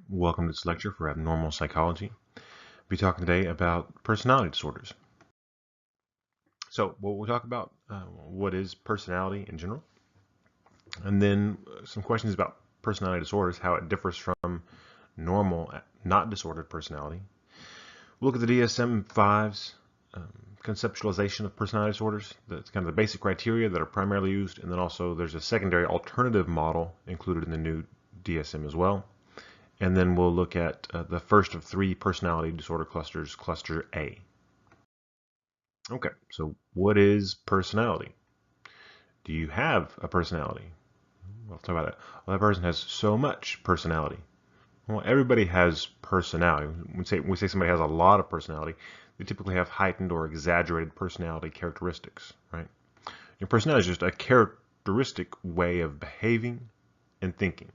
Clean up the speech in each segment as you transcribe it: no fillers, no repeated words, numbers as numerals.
Welcome to this lecture for Abnormal Psychology. We'll be talking today about personality disorders. So we'll talk about what is personality in general, and then some questions about personality disorders, how it differs from normal, not disordered personality. We'll look at the DSM-5's conceptualization of personality disorders. That's kind of the basic criteria that are primarily used, and then also there's a secondary alternative model included in the new DSM as well. And then we'll look at the first of three personality disorder clusters, cluster A. Okay, so what is personality? Do you have a personality? We'll talk about that. Well, that person has so much personality. Well, everybody has personality. When we say somebody has a lot of personality, they typically have heightened or exaggerated personality characteristics, right? Your personality is just a characteristic way of behaving and thinking.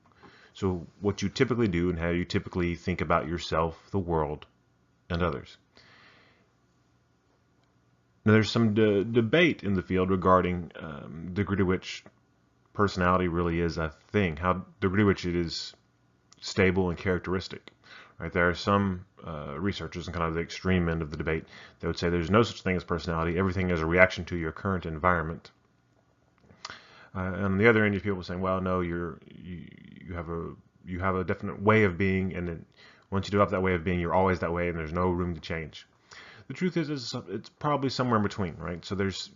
So what you typically do and how you typically think about yourself, the world, and others. Now there's some debate in the field regarding the degree to which personality really is a thing, how the degree to which it is stable and characteristic. Right? There are some researchers in kind of the extreme end of the debate that would say there's no such thing as personality. Everything is a reaction to your current environment. And on the other end, you have people saying, "Well, no, you have a definite way of being, and then once you develop that way of being, you're always that way, and there's no room to change." The truth is it's probably somewhere in between, right? So there's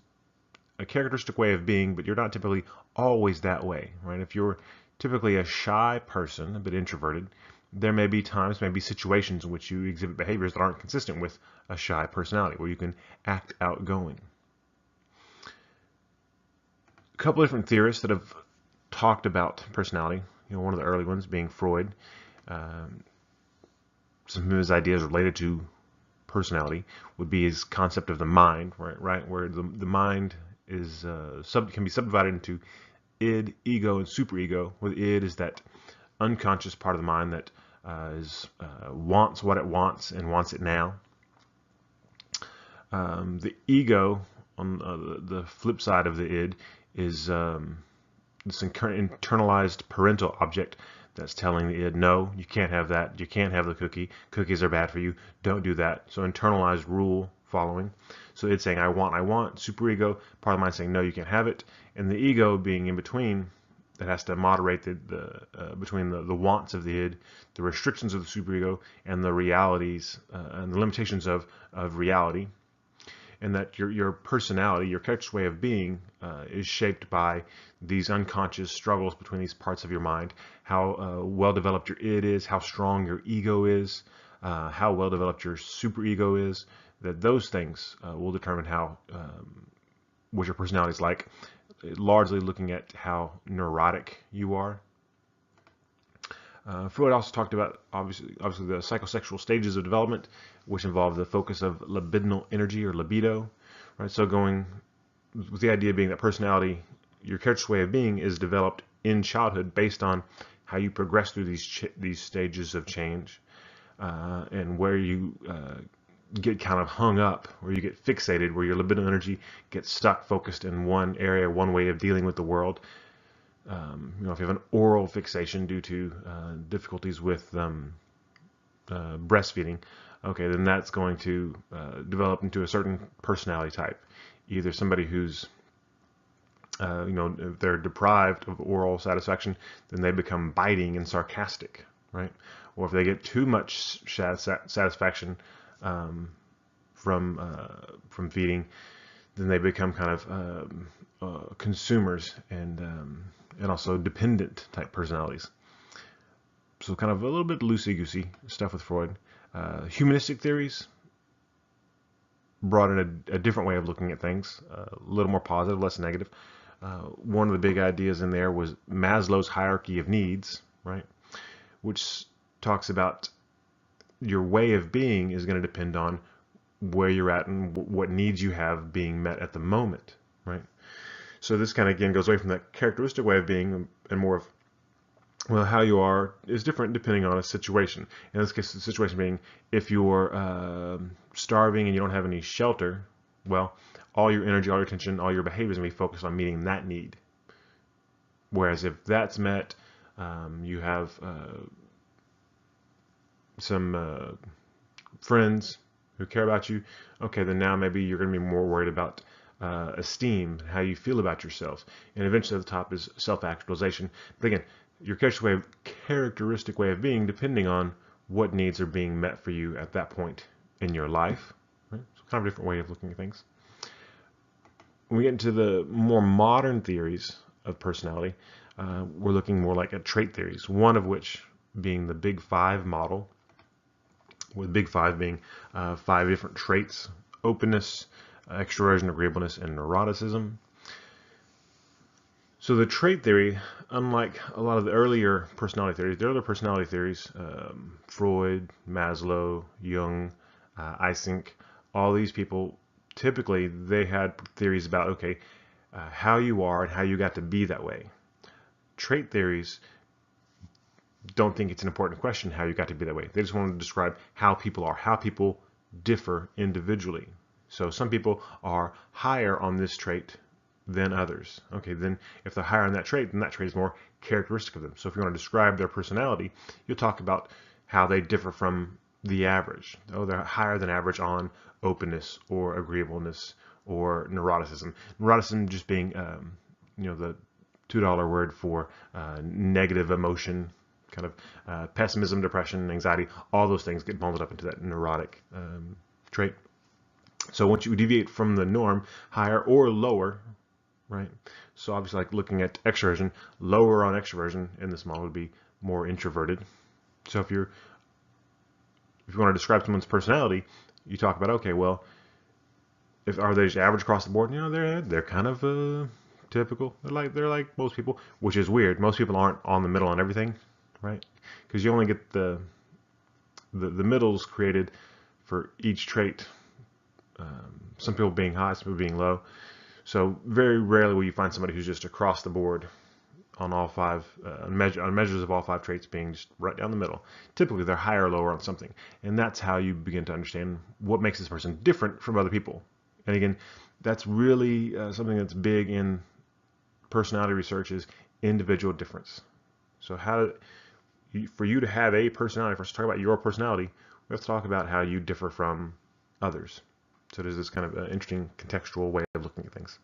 a characteristic way of being, but you're not typically always that way, right? If you're typically a shy person, a bit introverted, there may be times, maybe situations in which you exhibit behaviors that aren't consistent with a shy personality, where you can act outgoing. A couple different theorists that have talked about personality. One of the early ones being Freud. Some of his ideas related to personality would be his concept of the mind, right? Where the mind is can be subdivided into id, ego, and superego. Where the id is that unconscious part of the mind that wants what it wants and wants it now. The ego, on the flip side of the id, is this internalized parental object that's telling the id, no, you can't have that, you can't have the cookie, cookies are bad for you, don't do that. So internalized rule following. So it's saying, I want, superego, part of the mind saying, no, you can't have it, and the ego being in between, that has to moderate between the wants of the id, the restrictions of the superego, and the realities and the limitations of reality. And that your personality, your character's way of being, is shaped by these unconscious struggles between these parts of your mind, how well developed your id is, how strong your ego is, how well developed your superego is, that those things will determine what your personality is like, largely looking at how neurotic you are. Freud also talked about obviously the psychosexual stages of development, which involve the focus of libidinal energy or libido, right? So going with the idea being that personality, your character's way of being, is developed in childhood based on how you progress through these stages of change, and where you get kind of hung up, where you get fixated, where your libidinal energy gets stuck, focused in one area, one way of dealing with the world. If you have an oral fixation due to difficulties with breastfeeding, okay, then that's going to develop into a certain personality type. Either somebody who's, if they're deprived of oral satisfaction, then they become biting and sarcastic, right? Or if they get too much satisfaction from feeding, then they become kind of consumers and also dependent type personalities. So kind of a little bit loosey-goosey stuff with Freud. Humanistic theories brought in a different way of looking at things, a little more positive, less negative. One of the big ideas in there was Maslow's hierarchy of needs, right? Which talks about your way of being is going to depend on where you're at and what needs you have being met at the moment, right? So this kind of, again, goes away from that characteristic way of being and more of, well, how you are is different depending on a situation. In this case, the situation being, if you're starving and you don't have any shelter, well, all your energy, all your attention, all your behavior is going to be focused on meeting that need. Whereas if that's met, you have some friends who care about you, okay, then now maybe you're going to be more worried about esteem, how you feel about yourself. And eventually at the top is self-actualization. But again, your characteristic way of being depending on what needs are being met for you at that point in your life. Right? So kind of a different way of looking at things. When we get into the more modern theories of personality, we're looking more like at trait theories, one of which being the Big Five model, with Big Five being 5 different traits: openness, extroversion, agreeableness, and neuroticism. So the trait theory, unlike a lot of the earlier personality theories, the other personality theories, Freud, Maslow, Jung, Eysenck, all these people, typically they had theories about, okay, how you are and how you got to be that way. Trait theories don't think it's an important question how you got to be that way. They just want to describe how people are, how people differ individually. So some people are higher on this trait than others. Okay, then if they're higher on that trait, then that trait is more characteristic of them. So if you want to describe their personality, you'll talk about how they differ from the average. Oh, they're higher than average on openness or agreeableness or neuroticism. Neuroticism just being, the $2 word for negative emotion, kind of pessimism, depression, anxiety, all those things get bundled up into that neurotic trait. So once you deviate from the norm, higher or lower, right? So obviously, like looking at extroversion, lower on extroversion in this model would be more introverted. So if you want to describe someone's personality, you talk about, okay, well, are they just average across the board? They're kind of typical. They're like most people, which is weird. Most people aren't on the middle on everything, right? Because you only get the middles created for each trait. Some people being high, some people being low. So very rarely will you find somebody who's just across the board on all 5 on measures of all 5 traits being just right down the middle. Typically, they're higher or lower on something, and that's how you begin to understand what makes this person different from other people. And again, that's really something that's big in personality research is individual difference. So for you to have a personality, for us to talk about your personality, we have to talk about how you differ from others. So there's this kind of interesting contextual way of looking at things.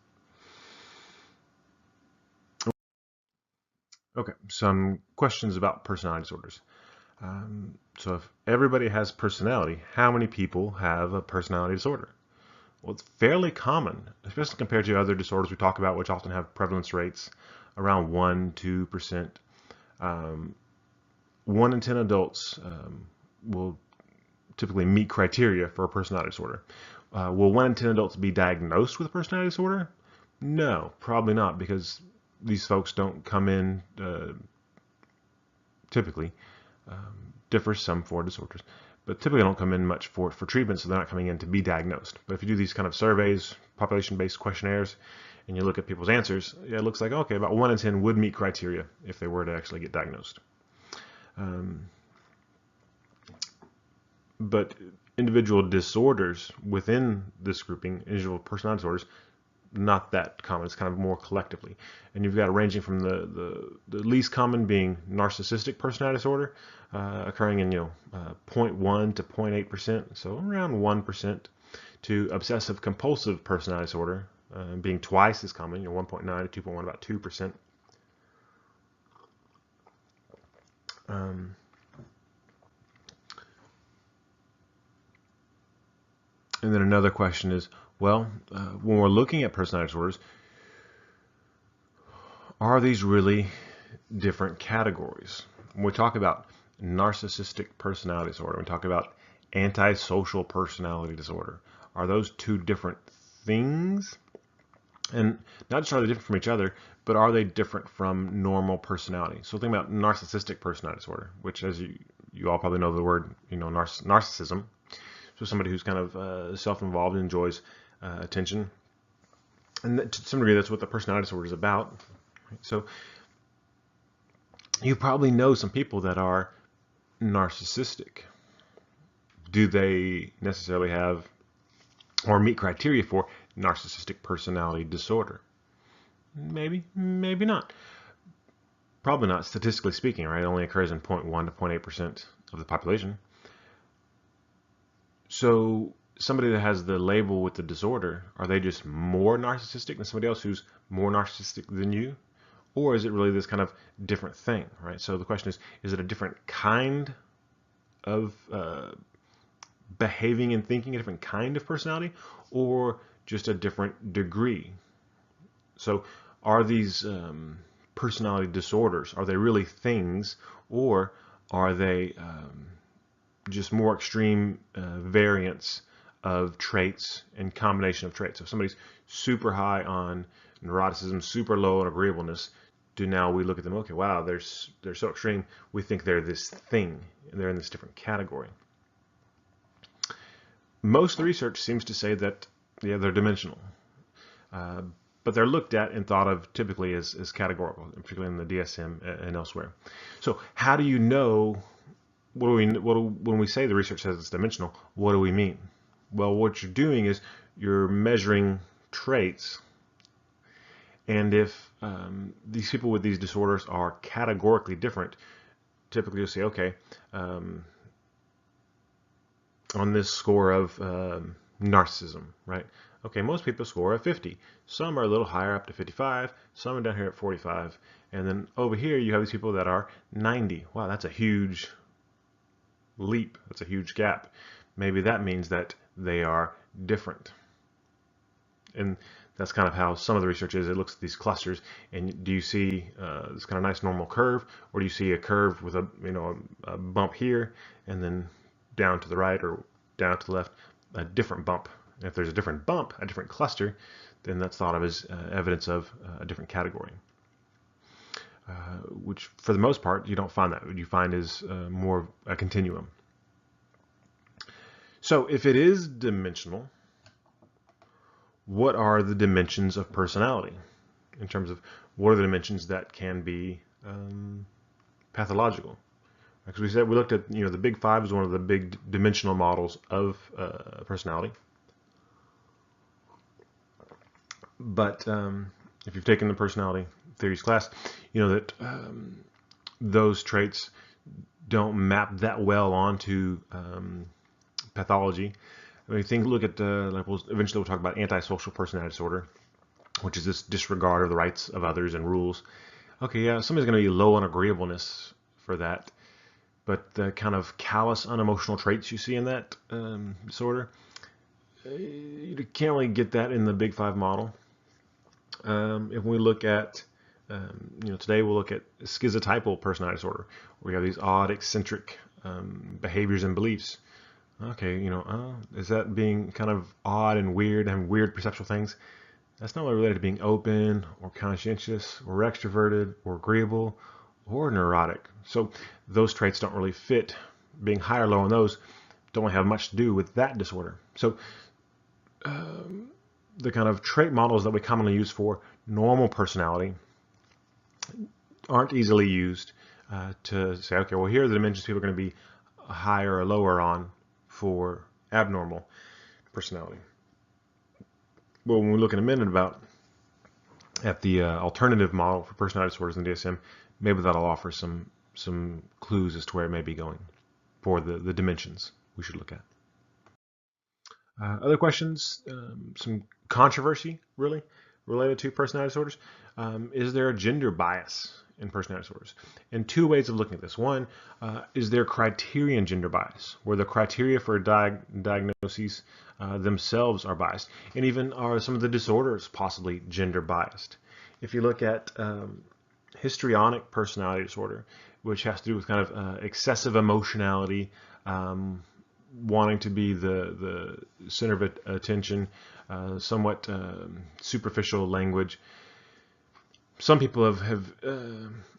Okay, some questions about personality disorders. So if everybody has personality, how many people have a personality disorder? Well, it's fairly common, especially compared to other disorders we talk about, which often have prevalence rates around 1-2%. 1 in 10 adults will typically meet criteria for a personality disorder. Will 1 in 10 adults be diagnosed with a personality disorder? No, probably not, because these folks don't come in typically. Differs some for disorders, but typically don't come in much for treatment, so they're not coming in to be diagnosed. But if you do these kind of surveys, population-based questionnaires, and you look at people's answers, it looks like, okay, about 1 in 10 would meet criteria if they were to actually get diagnosed. But individual disorders within this grouping, individual personality disorders, not that common. It's kind of more collectively. And you've got ranging from the least common being narcissistic personality disorder, occurring in 0.1 to 0.8%, so around 1%, to obsessive compulsive personality disorder, being twice as common, 1.9 to 2.1, about 2%. And then another question is, well, when we're looking at personality disorders, are these really different categories? When we talk about narcissistic personality disorder, we talk about antisocial personality disorder, are those 2 different things? And not just are they different from each other, but are they different from normal personality? So think about narcissistic personality disorder, which, as you all probably know the word, narcissism. So somebody who's kind of self-involved and enjoys attention. And to some degree, that's what the personality disorder is about. Right? So you probably know some people that are narcissistic. Do they necessarily have or meet criteria for narcissistic personality disorder? Maybe, maybe not. Probably not, statistically speaking, right? It only occurs in 0.1 to 0.8% of the population. So somebody that has the label with the disorder, are they just more narcissistic than somebody else who's more narcissistic than you? Or is it really this kind of different thing, right? So the question is it a different kind of behaving and thinking, a different kind of personality, or just a different degree? So are these personality disorders, are they really things, or are they just more extreme variants of traits and combination of traits? So if somebody's super high on neuroticism, super low on agreeableness, do now we look at them, okay, wow, they're so extreme, we think they're this thing, and they're in this different category. Most of the research seems to say that, yeah, they're dimensional. But they're looked at and thought of typically as categorical, particularly in the DSM and elsewhere. So how do you know, when we say the research says it's dimensional, what do we mean? Well, what you're doing is you're measuring traits, and if these people with these disorders are categorically different, typically you'll say, okay, on this score of narcissism, right? Okay, most people score a 50. Some are a little higher, up to 55. Some are down here at 45. And then over here, you have these people that are 90. Wow, that's a huge leap. That's a huge gap. Maybe that means that they are different. And that's kind of how some of the research is. It looks at these clusters, and do you see this kind of nice normal curve, or do you see a curve with a bump here, and then down to the right or down to the left, a different bump? If there's a different bump, a different cluster, then that's thought of as evidence of a different category. Which, for the most part, you don't find that. What you find is more of a continuum. So if it is dimensional, what are the dimensions of personality? In terms of what are the dimensions that can be pathological? Because we looked at, the Big Five is one of the big dimensional models of personality. But if you've taken the personality theories class, you know that those traits don't map that well onto pathology. I mean, look at eventually we'll talk about antisocial personality disorder, which is this disregard of the rights of others and rules. Okay, yeah, somebody's going to be low on agreeableness for that, but the kind of callous, unemotional traits you see in that disorder, you can't really get that in the Big Five model. If we look at, today we'll look at Schizotypal personality disorder, where we have these odd, eccentric behaviors and beliefs. Okay, is that being kind of odd and weird and weird perceptual things? That's not really related to being open or conscientious or extroverted or agreeable or neurotic. So those traits don't really fit. Being high or low on those don't have much to do with that disorder. So the kind of trait models that we commonly use for normal personality aren't easily used to say, okay, well, here are the dimensions people are going to be higher or lower on for abnormal personality. Well, when we look in a minute at the alternative model for personality disorders in DSM, maybe that'll offer some clues as to where it may be going for the dimensions we should look at. Other questions, some controversy really related to personality disorders. Is there a gender bias in personality disorders? And two ways of looking at this. One, is there criterion gender bias, where the criteria for diagnoses themselves are biased, and even are some of the disorders possibly gender biased? If you look at histrionic personality disorder, which has to do with kind of excessive emotionality, wanting to be the center of attention, somewhat superficial language. Some people have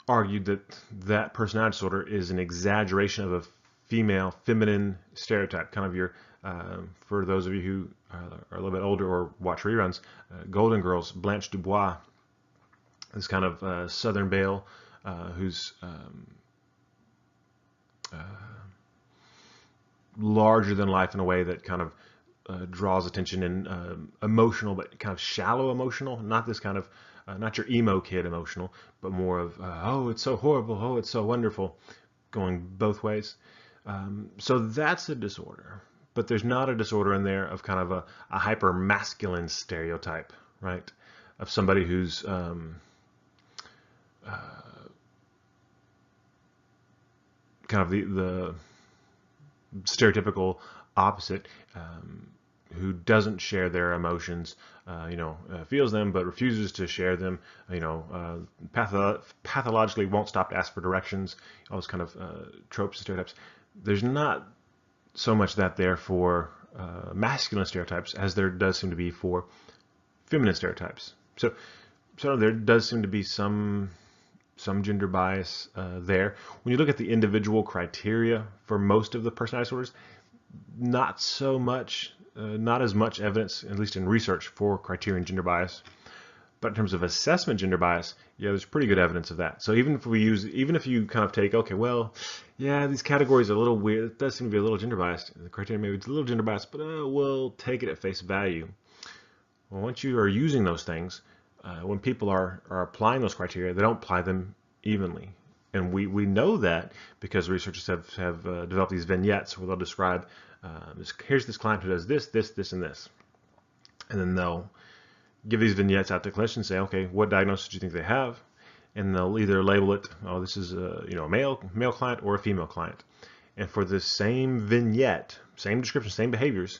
argued that personality disorder is an exaggeration of a female feminine stereotype, kind of your, for those of you who are a little bit older or watch reruns, Golden Girls, Blanche Dubois, this kind of Southern Belle who's larger than life in a way that kind of draws attention, and emotional, but kind of shallow emotional, not this kind of not your emo kid emotional, but more of oh, it's so horrible, oh, it's so wonderful, going both ways. So that's a disorder. but there's not a disorder in there of kind of a hyper masculine stereotype, right? Of somebody who's kind of the stereotypical opposite, who doesn't share their emotions, feels them but refuses to share them, pathologically won't stop to ask for directions, all those kind of tropes and stereotypes. There's not so much that there for masculine stereotypes as there does seem to be for feminine stereotypes. So there does seem to be some gender bias there. When you look at the individual criteria for most of the personality disorders, not so much, not as much evidence, at least in research, for criterion gender bias. But in terms of assessment gender bias, yeah, there's pretty good evidence of that. So even if you kind of take, okay, well, yeah, these categories are a little weird, it does seem to be a little gender biased. The criteria maybe it's a little gender biased, but we'll take it at face value. Well, once you are using those things, when people are applying those criteria, they don't apply them evenly. And we know that because researchers have developed these vignettes where they'll describe, here's this client who does this, this, this, and this. And then they'll give these vignettes out to clinicians and say, okay, what diagnosis do you think they have? And they'll either label it, oh, this is a male client or a female client. And for the same vignette, same description, same behaviors,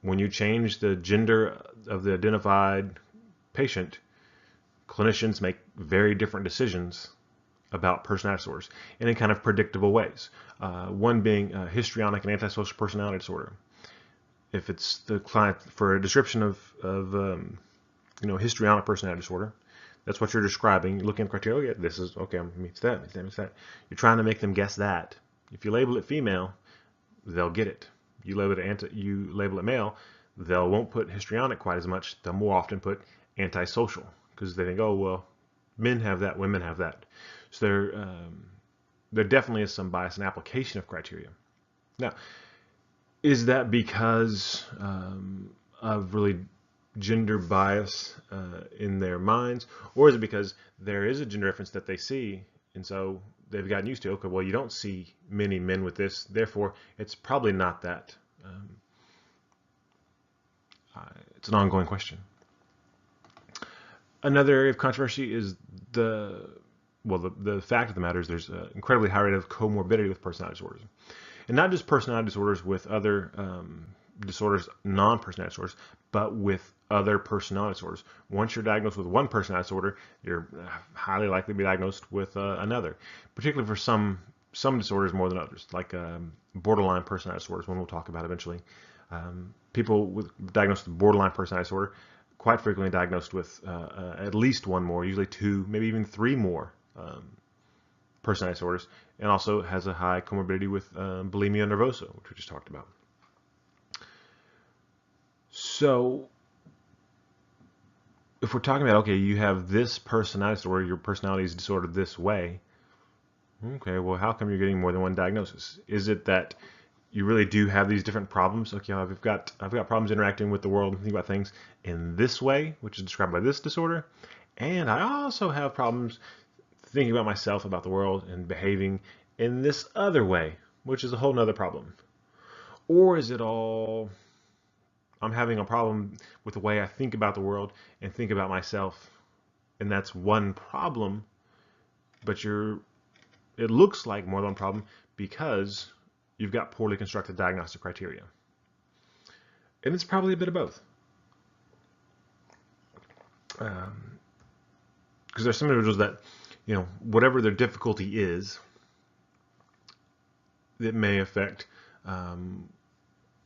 when you change the gender of the identified patient, clinicians make very different decisions about personality disorders, and in kind of predictable ways. One being histrionic and antisocial personality disorder. If it's the client for a description of histrionic personality disorder, that's what you're describing. You're looking at criteria. Yeah, this is okay. Meets that. Meets that. Meets that. You're trying to make them guess that. If you label it female, they'll get it. You label it male, they won't put histrionic quite as much. They'll more often put antisocial because they think, oh well, men have that, women have that. So there definitely is some bias in application of criteria. Now, is that because of really gender bias in their minds, or is it because there is a gender difference that they see, and so they've gotten used to, okay, well, you don't see many men with this, therefore it's probably not that. It's an ongoing question. Another area of controversy is the fact of the matter is there's an incredibly high rate of comorbidity with personality disorders. And not just personality disorders with other disorders, non-personality disorders, but with other personality disorders. Once you're diagnosed with one personality disorder, you're highly likely to be diagnosed with another, particularly for some disorders more than others, like borderline personality disorders, one we'll talk about eventually. People diagnosed with borderline personality disorder quite frequently diagnosed with at least one more, usually two, maybe even three more personality disorders, and also has a high comorbidity with bulimia nervosa, which we just talked about. So if we're talking about, okay, you have this personality disorder, your personality is disordered this way, okay, well, how come you're getting more than one diagnosis? Is it that you really do have these different problems? Okay, I've got problems interacting with the world and thinking about things in this way, which is described by this disorder, and I also have problems thinking about myself, about the world, and behaving in this other way, which is a whole nother problem. Or is it all, I'm having a problem with the way I think about the world and think about myself, and that's one problem, but it looks like more than one problem because you've got poorly constructed diagnostic criteria. And it's probably a bit of both. Because there's some individuals that, whatever their difficulty is, that may affect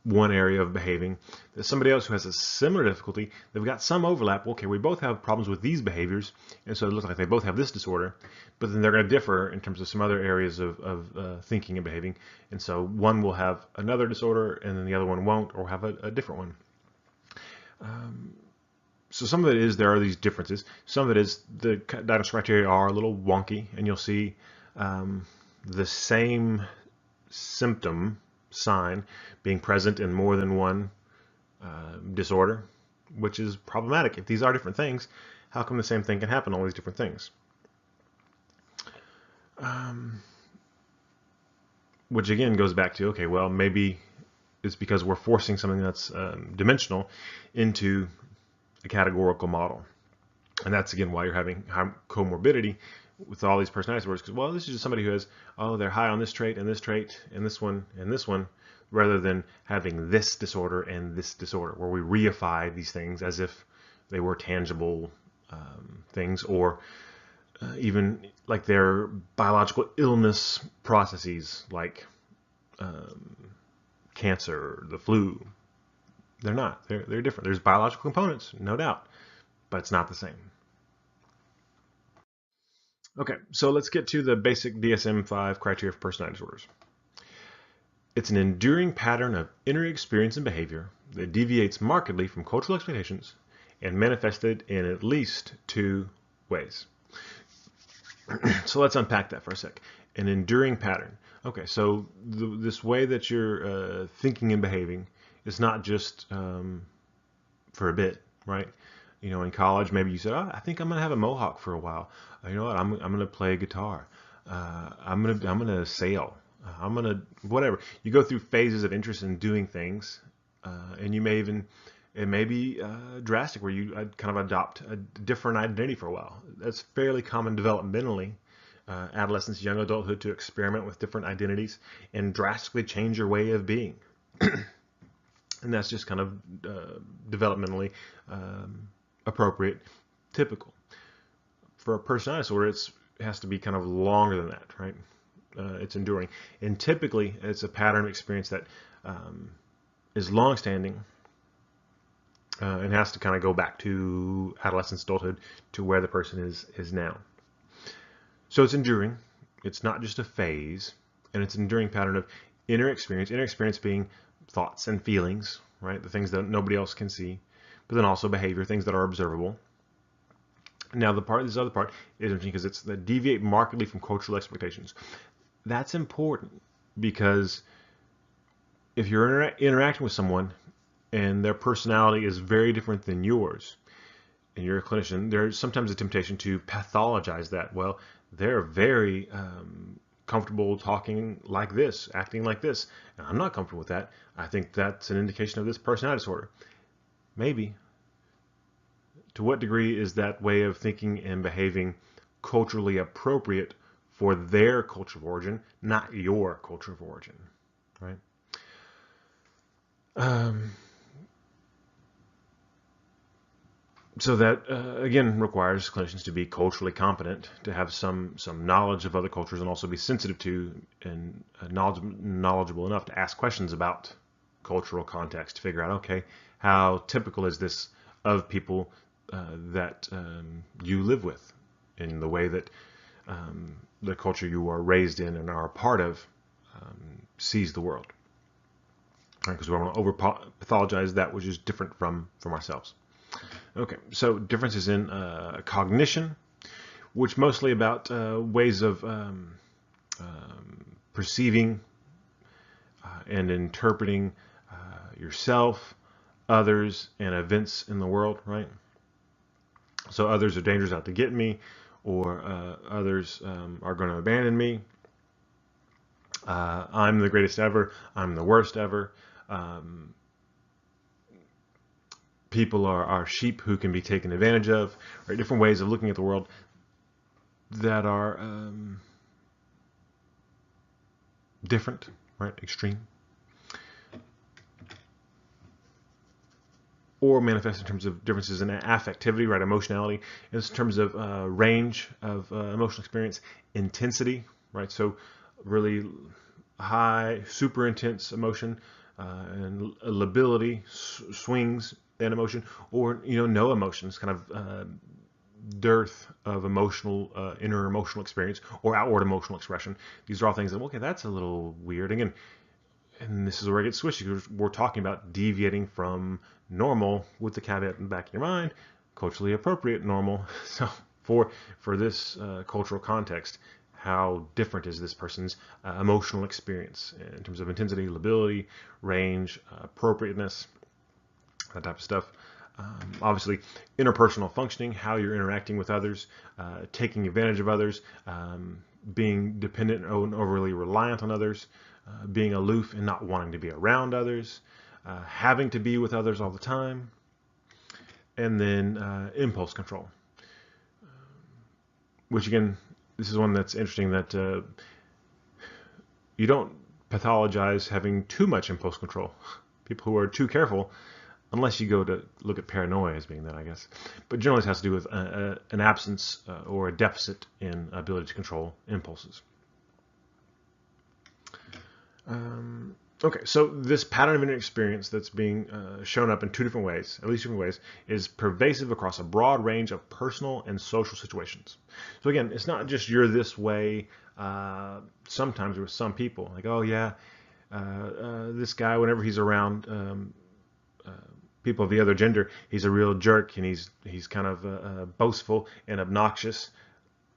one area of behaving. There's somebody else who has a similar difficulty. They've got some overlap. Okay, we both have problems with these behaviors, and so it looks like they both have this disorder, but then they're going to differ in terms of some other areas of thinking and behaving. And so one will have another disorder, and then the other one won't, or have a different one. So some of it is there are these differences. Some of it is the diagnostic criteria are a little wonky, and you'll see the same symptom sign being present in more than one disorder, which is problematic. If these are different things, how come the same thing can happen, all these different things? Which again goes back to, okay, well, maybe it's because we're forcing something that's dimensional into a categorical model. And that's, again, why you're having comorbidity with all these personality disorders. Because, well, this is just somebody who has, oh, they're high on this trait, and this trait, and this one, rather than having this disorder and this disorder, where we reify these things as if they were tangible things, or even like their biological illness processes, like cancer, the flu. They're not. They're different. There's biological components, no doubt, but it's not the same. Okay, so let's get to the basic DSM-5 criteria for personality disorders. It's an enduring pattern of inner experience and behavior that deviates markedly from cultural expectations and manifested in at least two ways. So let's unpack that for a sec. An enduring pattern. Okay, so this way that you're thinking and behaving is not just for a bit, right? You know, in college, maybe you said, oh, I think I'm gonna have a mohawk for a while. You know what? I'm gonna play guitar. I'm gonna sail. I'm gonna whatever. You go through phases of interest in doing things, and you may even it may be drastic, where you kind of adopt a different identity for a while. That's fairly common developmentally. Adolescence, young adulthood, to experiment with different identities and drastically change your way of being. And that's just kind of developmentally appropriate, typical. For a personality disorder, it has to be kind of longer than that, right? It's enduring. And typically, it's a pattern of experience that is long-standing and has to kind of go back to adolescence, adulthood, to where the person is now. So it's enduring. It's not just a phase, and it's an enduring pattern of inner experience being thoughts and feelings, right? The things that nobody else can see, but then also behavior, things that are observable. Now, this other part is interesting because it's that deviate markedly from cultural expectations. That's important because if you're interacting with someone and their personality is very different than yours, and you're a clinician, there's sometimes a temptation to pathologize that. Well, they're very comfortable talking like this, acting like this, and I'm not comfortable with that. I think that's an indication of this personality disorder. Maybe. To what degree is that way of thinking and behaving culturally appropriate for their culture of origin, not your culture of origin, right? So that, again, requires clinicians to be culturally competent, to have some knowledge of other cultures, and also be sensitive to and knowledgeable enough to ask questions about cultural context, to figure out, okay, how typical is this of people that you live with, in the way that the culture you are raised in and are a part of sees the world. Because we don't want to over-pathologize that which is different from ourselves. Okay, so differences in cognition, which mostly about ways of perceiving and interpreting yourself, others, and events in the world, right? So others are dangerous out to get me, or others are going to abandon me. I'm the greatest ever. I'm the worst ever. People are sheep who can be taken advantage of, right? Different ways of looking at the world that are different, right? Extreme. Or manifest in terms of differences in affectivity, right? Emotionality, in terms of range of emotional experience, intensity, right? So really high, super intense emotion, and lability, swings in emotion, or no emotions, kind of dearth of emotional, inner emotional experience, or outward emotional expression. These are all things that, okay, that's a little weird. Again, and this is where it gets swishy, because we're talking about deviating from normal, with the caveat in the back of your mind, culturally appropriate normal. So for this cultural context, how different is this person's emotional experience in terms of intensity, lability, range, appropriateness, that type of stuff. Obviously, interpersonal functioning, how you're interacting with others, taking advantage of others, being dependent and overly reliant on others, being aloof and not wanting to be around others, having to be with others all the time, and then impulse control. Which again, this is one that's interesting, that you don't pathologize having too much impulse control. People who are too careful, unless you go to look at paranoia as being that, I guess. But generally it has to do with an absence or a deficit in ability to control impulses. Okay, so this pattern of inner experience that's being shown up in two different ways, at least different ways, is pervasive across a broad range of personal and social situations. So again, it's not just you're this way sometimes with some people. Like, oh yeah, this guy, whenever he's around people of the other gender, he's a real jerk, and he's kind of boastful and obnoxious.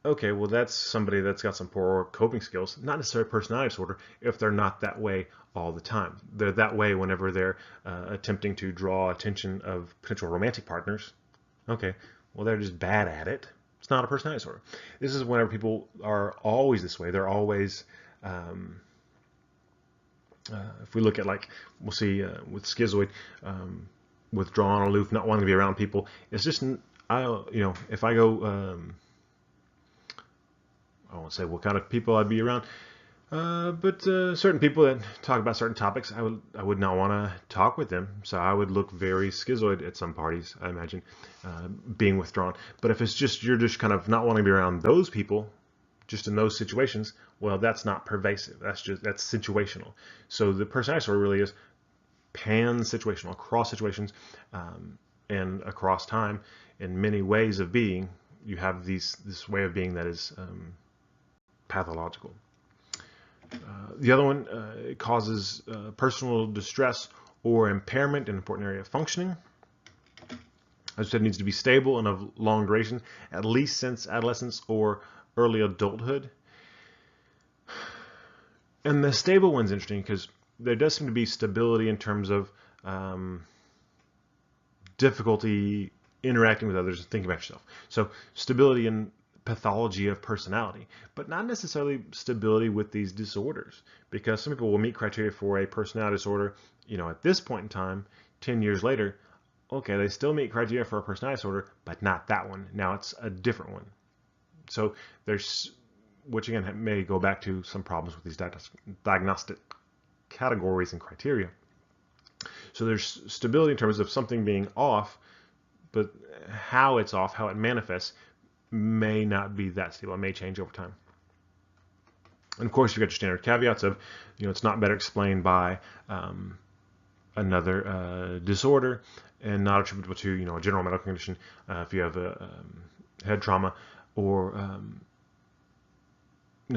Okay, well, that's somebody that's got some poor coping skills, not necessarily personality disorder, if they're not that way all the time. They're that way whenever they're attempting to draw attention of potential romantic partners. Okay, well, they're just bad at it. It's not a personality disorder. This is whenever people are always this way. They're always, if we look at, like, we'll see with schizoid, withdrawn, aloof, not wanting to be around people. It's just, if I go, I won't say what kind of people I'd be around, but certain people that talk about certain topics, I would not want to talk with them. So I would look very schizoid at some parties, I imagine, being withdrawn. But if it's just, you're just kind of not wanting to be around those people, just in those situations, well, that's not pervasive. That's situational. So the personality disorder really is pan-situational, across situations and across time. In many ways of being, you have this way of being that is pathological. The other one, it causes personal distress or impairment in an important area of functioning. As I said, it needs to be stable and of long duration, at least since adolescence or early adulthood. And the stable one's interesting because there does seem to be stability in terms of difficulty interacting with others and thinking about yourself. So stability in pathology of personality, but not necessarily stability with these disorders, because some people will meet criteria for a personality disorder, at this point in time, 10 years later, okay, they still meet criteria for a personality disorder, but not that one. Now it's a different one. So there's, which again may go back to some problems with these diagnostic categories and criteria. So there's stability in terms of something being off, but how it's off, how it manifests, may not be that stable. It may change over time. And of course, you've got your standard caveats of, it's not better explained by another disorder and not attributable to, a general medical condition. If you have a head trauma, or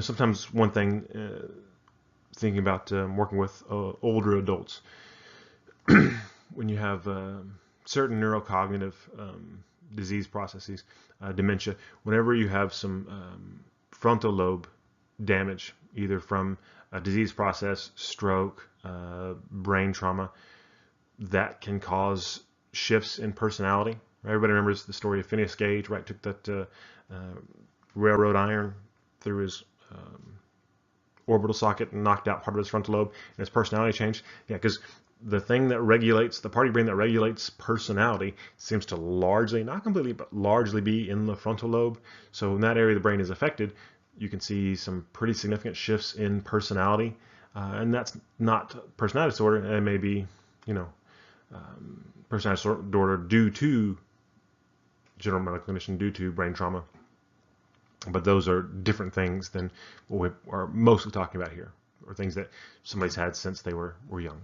sometimes one thing, thinking about working with older adults, when you have certain neurocognitive disease processes, dementia, whenever you have some frontal lobe damage, either from a disease process, stroke, brain trauma, that can cause shifts in personality. Everybody remembers the story of Phineas Gage, right? Took that railroad iron through his orbital socket and knocked out part of his frontal lobe, and his personality changed. Yeah, because the thing that regulates, the part of your brain that regulates personality, seems to largely, not completely, but largely be in the frontal lobe. So in that area of the brain is affected, you can see some pretty significant shifts in personality. And that's not personality disorder. It may be, personality disorder due to general medical condition, due to brain trauma. But those are different things than what we are mostly talking about here, or things that somebody's had since they were young.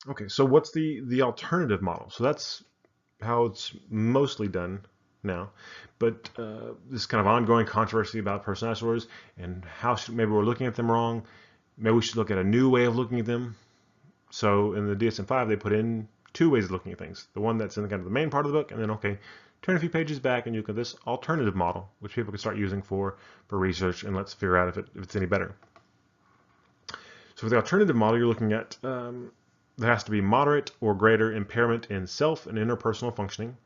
Okay, so what's the alternative model? So that's how it's mostly done now. But this kind of ongoing controversy about personality disorders and how maybe we're looking at them wrong. Maybe we should look at a new way of looking at them. So in the DSM-5, they put in two ways of looking at things. The one that's in kind of the main part of the book, and then, okay, turn a few pages back and you look at this alternative model, which people can start using for research, and let's figure out if it's any better. So for the alternative model, you're looking at there has to be moderate or greater impairment in self and interpersonal functioning,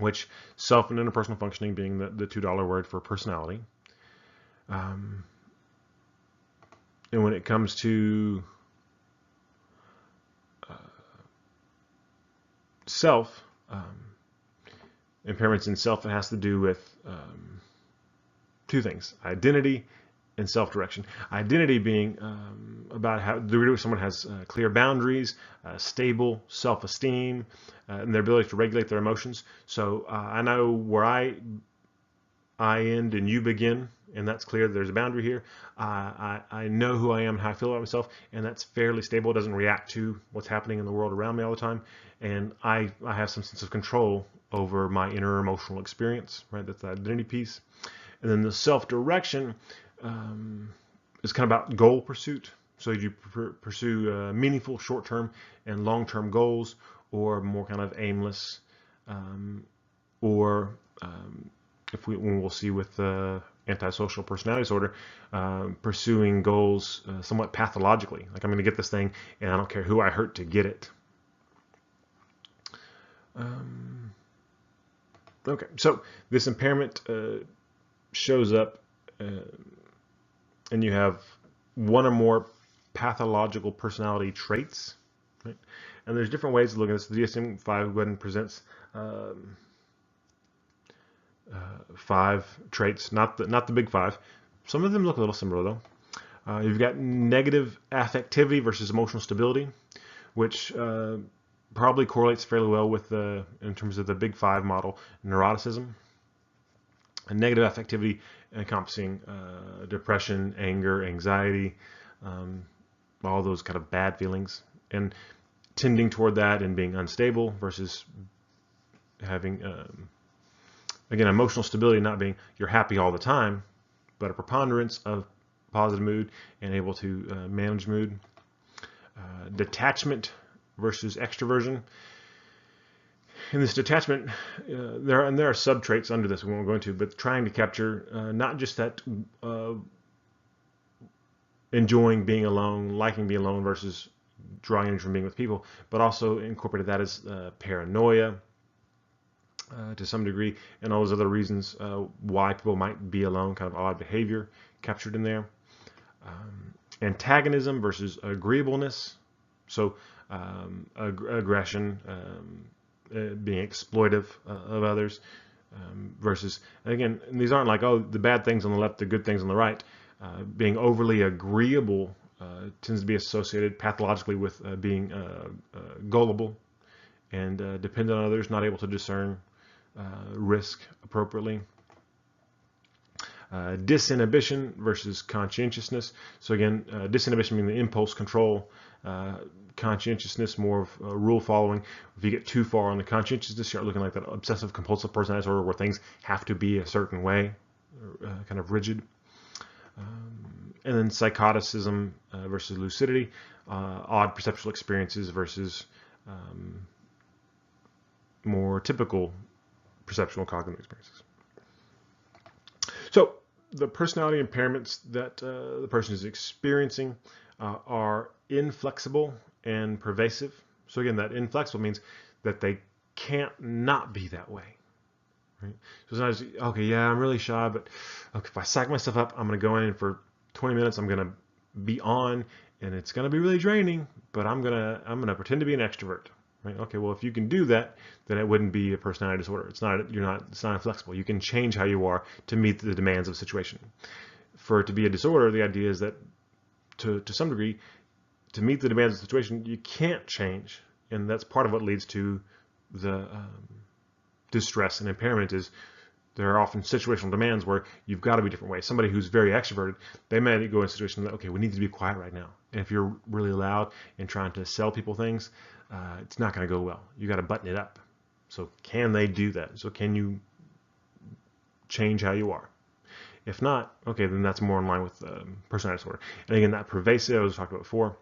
which self and interpersonal functioning being the $2 word for personality. And when it comes to self, impairments in self, it has to do with two things: identity and self-direction. Identity being about how the degree to which someone has clear boundaries, stable self-esteem, and their ability to regulate their emotions. So I know where I end and you begin, and that's clear. There's a boundary here. I know who I am and how I feel about myself, and that's fairly stable. It doesn't react to what's happening in the world around me all the time, and I have some sense of control over my inner emotional experience. Right, that's the identity piece. And then the self-direction is kind of about goal pursuit. So you pursue meaningful short-term and long-term goals, or more kind of aimless, or when we'll see with antisocial personality disorder, pursuing goals somewhat pathologically. Like, I'm going to get this thing, and I don't care who I hurt to get it. Okay, so this impairment shows up, and you have one or more pathological personality traits, right? And there's different ways to look at this. The DSM-5 go ahead and presents 5 traits, not the big 5. Some of them look a little similar though. You've got negative affectivity versus emotional stability, which probably correlates fairly well with in terms of the big 5 model, neuroticism. And negative affectivity encompassing depression, anger, anxiety, all those kind of bad feelings, and tending toward that and being unstable versus having, again, emotional stability not being you're happy all the time, but a preponderance of positive mood and able to manage mood. Detachment versus extroversion. In this detachment, there are sub-traits under this we won't go into, but trying to capture not just that enjoying being alone, liking being alone versus drawing energy from being with people, but also incorporated that as paranoia to some degree, and all those other reasons why people might be alone, kind of odd behavior captured in there. Antagonism versus agreeableness, so aggression, being exploitive of others, versus, again, and these aren't like, oh, the bad things on the left, the good things on the right. Being overly agreeable tends to be associated pathologically with being gullible and dependent on others, not able to discern risk appropriately. Disinhibition versus conscientiousness. So again, disinhibition meaning the impulse control, conscientiousness more of rule following. If you get too far on the conscientiousness, you start looking like that obsessive compulsive personality disorder where things have to be a certain way, kind of rigid. And then psychoticism versus lucidity, odd perceptual experiences versus more typical perceptual cognitive experiences. So the personality impairments that the person is experiencing are inflexible and pervasive. So again, that inflexible means that they can't not be that way. Right? So sometimes, okay, yeah, I'm really shy, but okay, if I psych myself up, I'm going to go in and for 20 minutes, I'm going to be on, and it's going to be really draining, but I'm going to pretend to be an extrovert. Right? Okay, well, if you can do that, then it wouldn't be a personality disorder. It's not inflexible. You can change how you are to meet the demands of the situation. For it to be a disorder, the idea is that to some degree, to meet the demands of the situation, you can't change, and that's part of what leads to the distress and impairment. Is there are often situational demands where you've got to be a different way. Somebody who's very extroverted, they may go in a situation that, okay, we need to be quiet right now. And if you're really loud and trying to sell people things, it's not going to go well. You got to button it up. So can they do that? So can you change how you are? If not, okay, then that's more in line with personality disorder. And again, that pervasive, as we talked about before,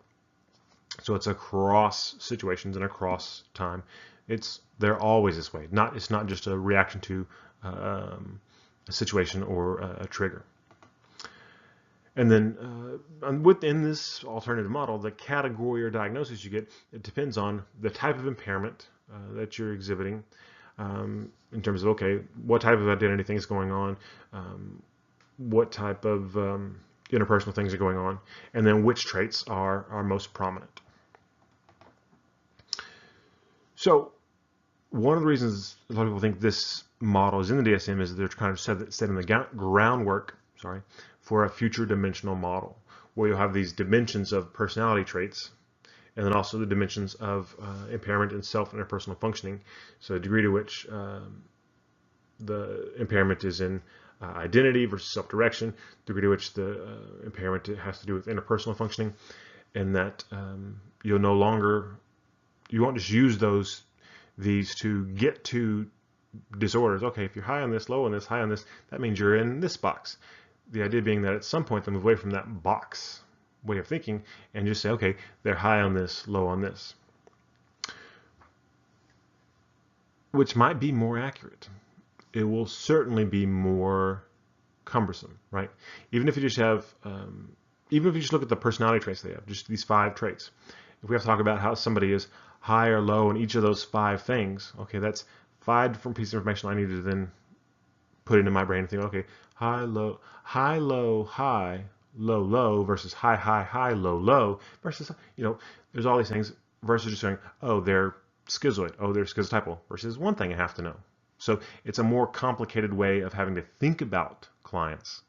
so it's across situations and across time. They're always this way. It's not just a reaction to a situation or a trigger. And then within this alternative model, the category or diagnosis you get, it depends on the type of impairment that you're exhibiting, in terms of, okay, what type of identity thing is going on, what type of interpersonal things are going on, and then which traits are most prominent. So one of the reasons a lot of people think this model is in the DSM is that they're kind of setting the groundwork, for a future dimensional model where you'll have these dimensions of personality traits and then also the dimensions of impairment and self-interpersonal functioning. So the degree to which the impairment is in identity versus self-direction, the degree to which the impairment has to do with interpersonal functioning, and that you won't just use these to get to disorders. Okay, if you're high on this, low on this, high on this, that means you're in this box. The idea being that at some point they move away from that box way of thinking and just say, okay, they're high on this, low on this, which might be more accurate. It will certainly be more cumbersome, right? Even if you just have, even if you just look at the personality traits they have, just these 5 traits. If we have to talk about how somebody is high or low in each of those 5 things, okay, that's 5 different pieces of information I need to then put into my brain and think, okay, high, low, high, low, low versus high, high, high, low, low versus, there's all these things versus just saying, oh, they're schizoid, oh, they're schizotypal versus one thing I have to know. So it's a more complicated way of having to think about clients.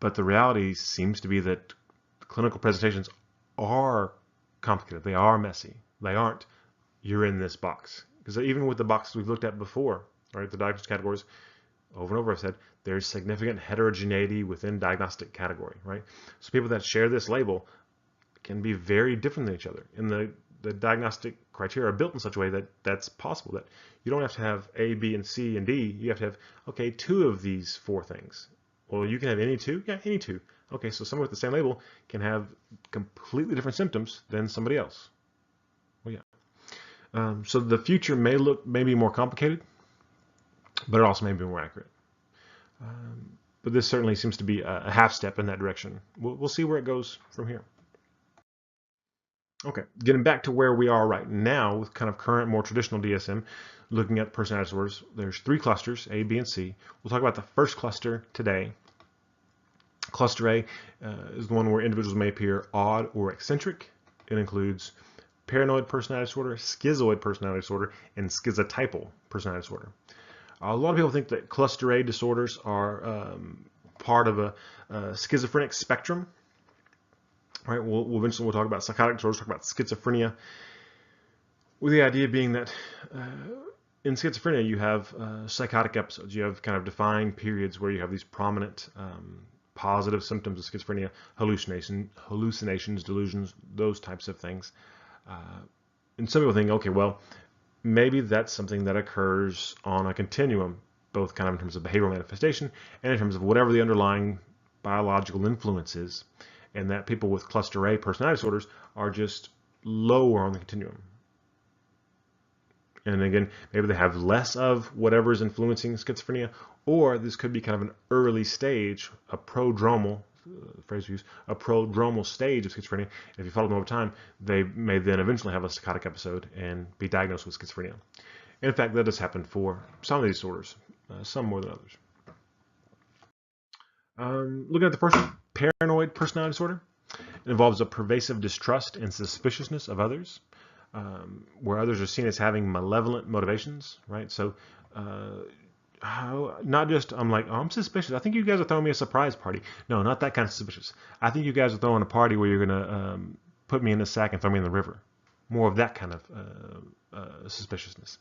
But the reality seems to be that clinical presentations are complicated. They are messy. They aren't, you're in this box. Because even with the boxes we've looked at before, right, the diagnostic categories, over and over I've said, there's significant heterogeneity within diagnostic category, right? So people that share this label can be very different than each other. And the diagnostic criteria are built in such a way that that's possible, that you don't have to have A, B, and C, and D. You have to have, okay, 2 of these 4 things. Well, you can have any 2? Yeah, any 2. Okay, so someone with the same label can have completely different symptoms than somebody else. Well, yeah. So the future may be more complicated, but it also may be more accurate. But this certainly seems to be a half step in that direction. We'll see where it goes from here. Okay, getting back to where we are right now with kind of current, more traditional DSM, looking at personality disorders, there's 3 clusters, A, B, and C. We'll talk about the first cluster today. Cluster A is the one where individuals may appear odd or eccentric. It includes paranoid personality disorder, schizoid personality disorder, and schizotypal personality disorder. A lot of people think that cluster A disorders are part of a schizophrenic spectrum. Right, we'll eventually talk about psychotic disorders, talk about schizophrenia, with the idea being that in schizophrenia you have psychotic episodes. You have kind of defined periods where you have these prominent positive symptoms of schizophrenia, hallucinations, delusions, those types of things. And some people think, okay, well, maybe that's something that occurs on a continuum, both kind of in terms of behavioral manifestation and in terms of whatever the underlying biological influence is, and that people with cluster A personality disorders are just lower on the continuum. And again, maybe they have less of whatever is influencing schizophrenia, or this could be kind of an early stage, a prodromal, phrase we use, a prodromal stage of schizophrenia. If you follow them over time, they may then eventually have a psychotic episode and be diagnosed with schizophrenia. And in fact, that does happen for some of these disorders, some more than others. Looking at the first one, paranoid personality disorder. It involves a pervasive distrust and suspiciousness of others, where others are seen as having malevolent motivations, right? So not just, I'm like, oh, I'm suspicious. I think you guys are throwing me a surprise party. No, not that kind of suspicious. I think you guys are throwing a party where you're going to put me in a sack and throw me in the river. More of that kind of suspiciousness.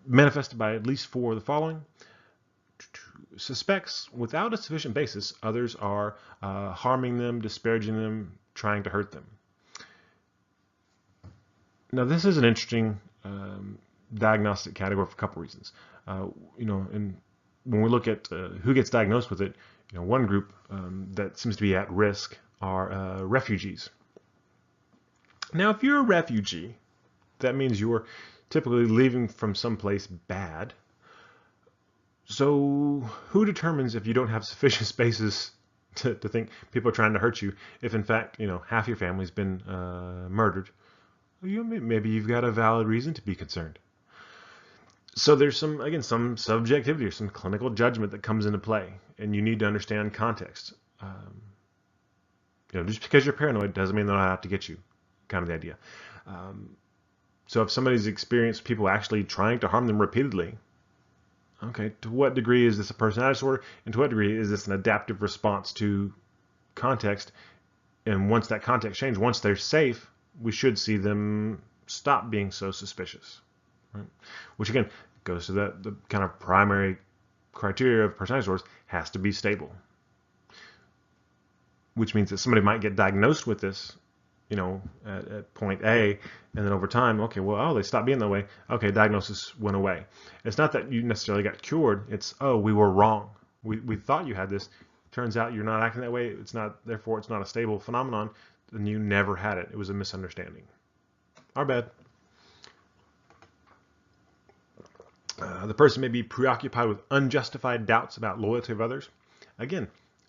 Manifested by at least 4 of the following. Suspects, without a sufficient basis, others are harming them, disparaging them, trying to hurt them. Now, this is an interesting diagnostic category for a couple reasons. And when we look at who gets diagnosed with it, one group that seems to be at risk are refugees. Now, if you're a refugee, that means you're typically leaving from someplace bad. So who determines if you don't have sufficient basis to think people are trying to hurt you, if in fact, half your family's been murdered, maybe you've got a valid reason to be concerned. So there's some subjectivity or some clinical judgment that comes into play, and you need to understand context. Just because you're paranoid doesn't mean they'll have to get you, kind of the idea. So if somebody's experienced people actually trying to harm them repeatedly, okay, to what degree is this a personality disorder, and to what degree is this an adaptive response to context? And once that context changes, once they're safe, we should see them stop being so suspicious. Right? Which again goes to the kind of primary criteria of personality disorders has to be stable. Which means that somebody might get diagnosed with this, at point A, and then over time, okay, well, they stopped being that way. Okay, diagnosis went away. It's not that you necessarily got cured. It's, we were wrong. We thought you had this. Turns out you're not acting that way. Therefore, it's not a stable phenomenon, and you never had it. It was a misunderstanding. Our bad. The person may be preoccupied with unjustified doubts about loyalty of others. Again,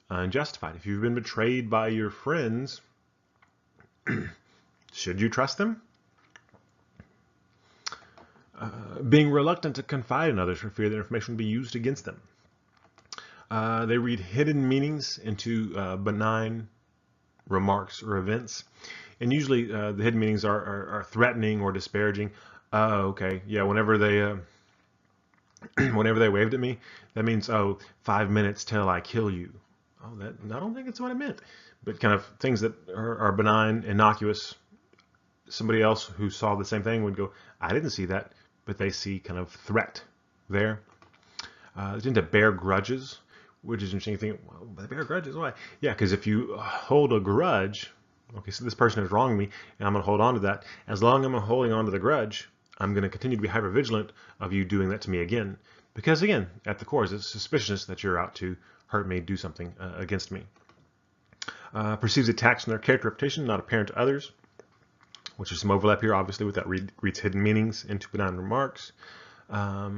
unjustified. If you've been betrayed by your friends, should you trust them? Being reluctant to confide in others for fear that information will be used against them. They read hidden meanings into benign remarks or events. And usually the hidden meanings are threatening or disparaging. Okay, yeah, whenever they waved at me, that means, 5 minutes till I kill you. I don't think that's what I meant. But kind of things that are benign, innocuous. Somebody else who saw the same thing would go, I didn't see that, but they see kind of threat there. They tend to bear grudges, which is interesting. You think, well, they bear grudges, why? Yeah, because if you hold a grudge, okay, so this person has wronged me, and I'm going to hold on to that. As long as I'm holding on to the grudge, I'm going to continue to be hypervigilant of you doing that to me again. Because again, at the core, it's suspicious that you're out to hurt me, do something against me. Perceives attacks on their character reputation, not apparent to others, which is some overlap here, obviously, with that reads hidden meanings into benign remarks. I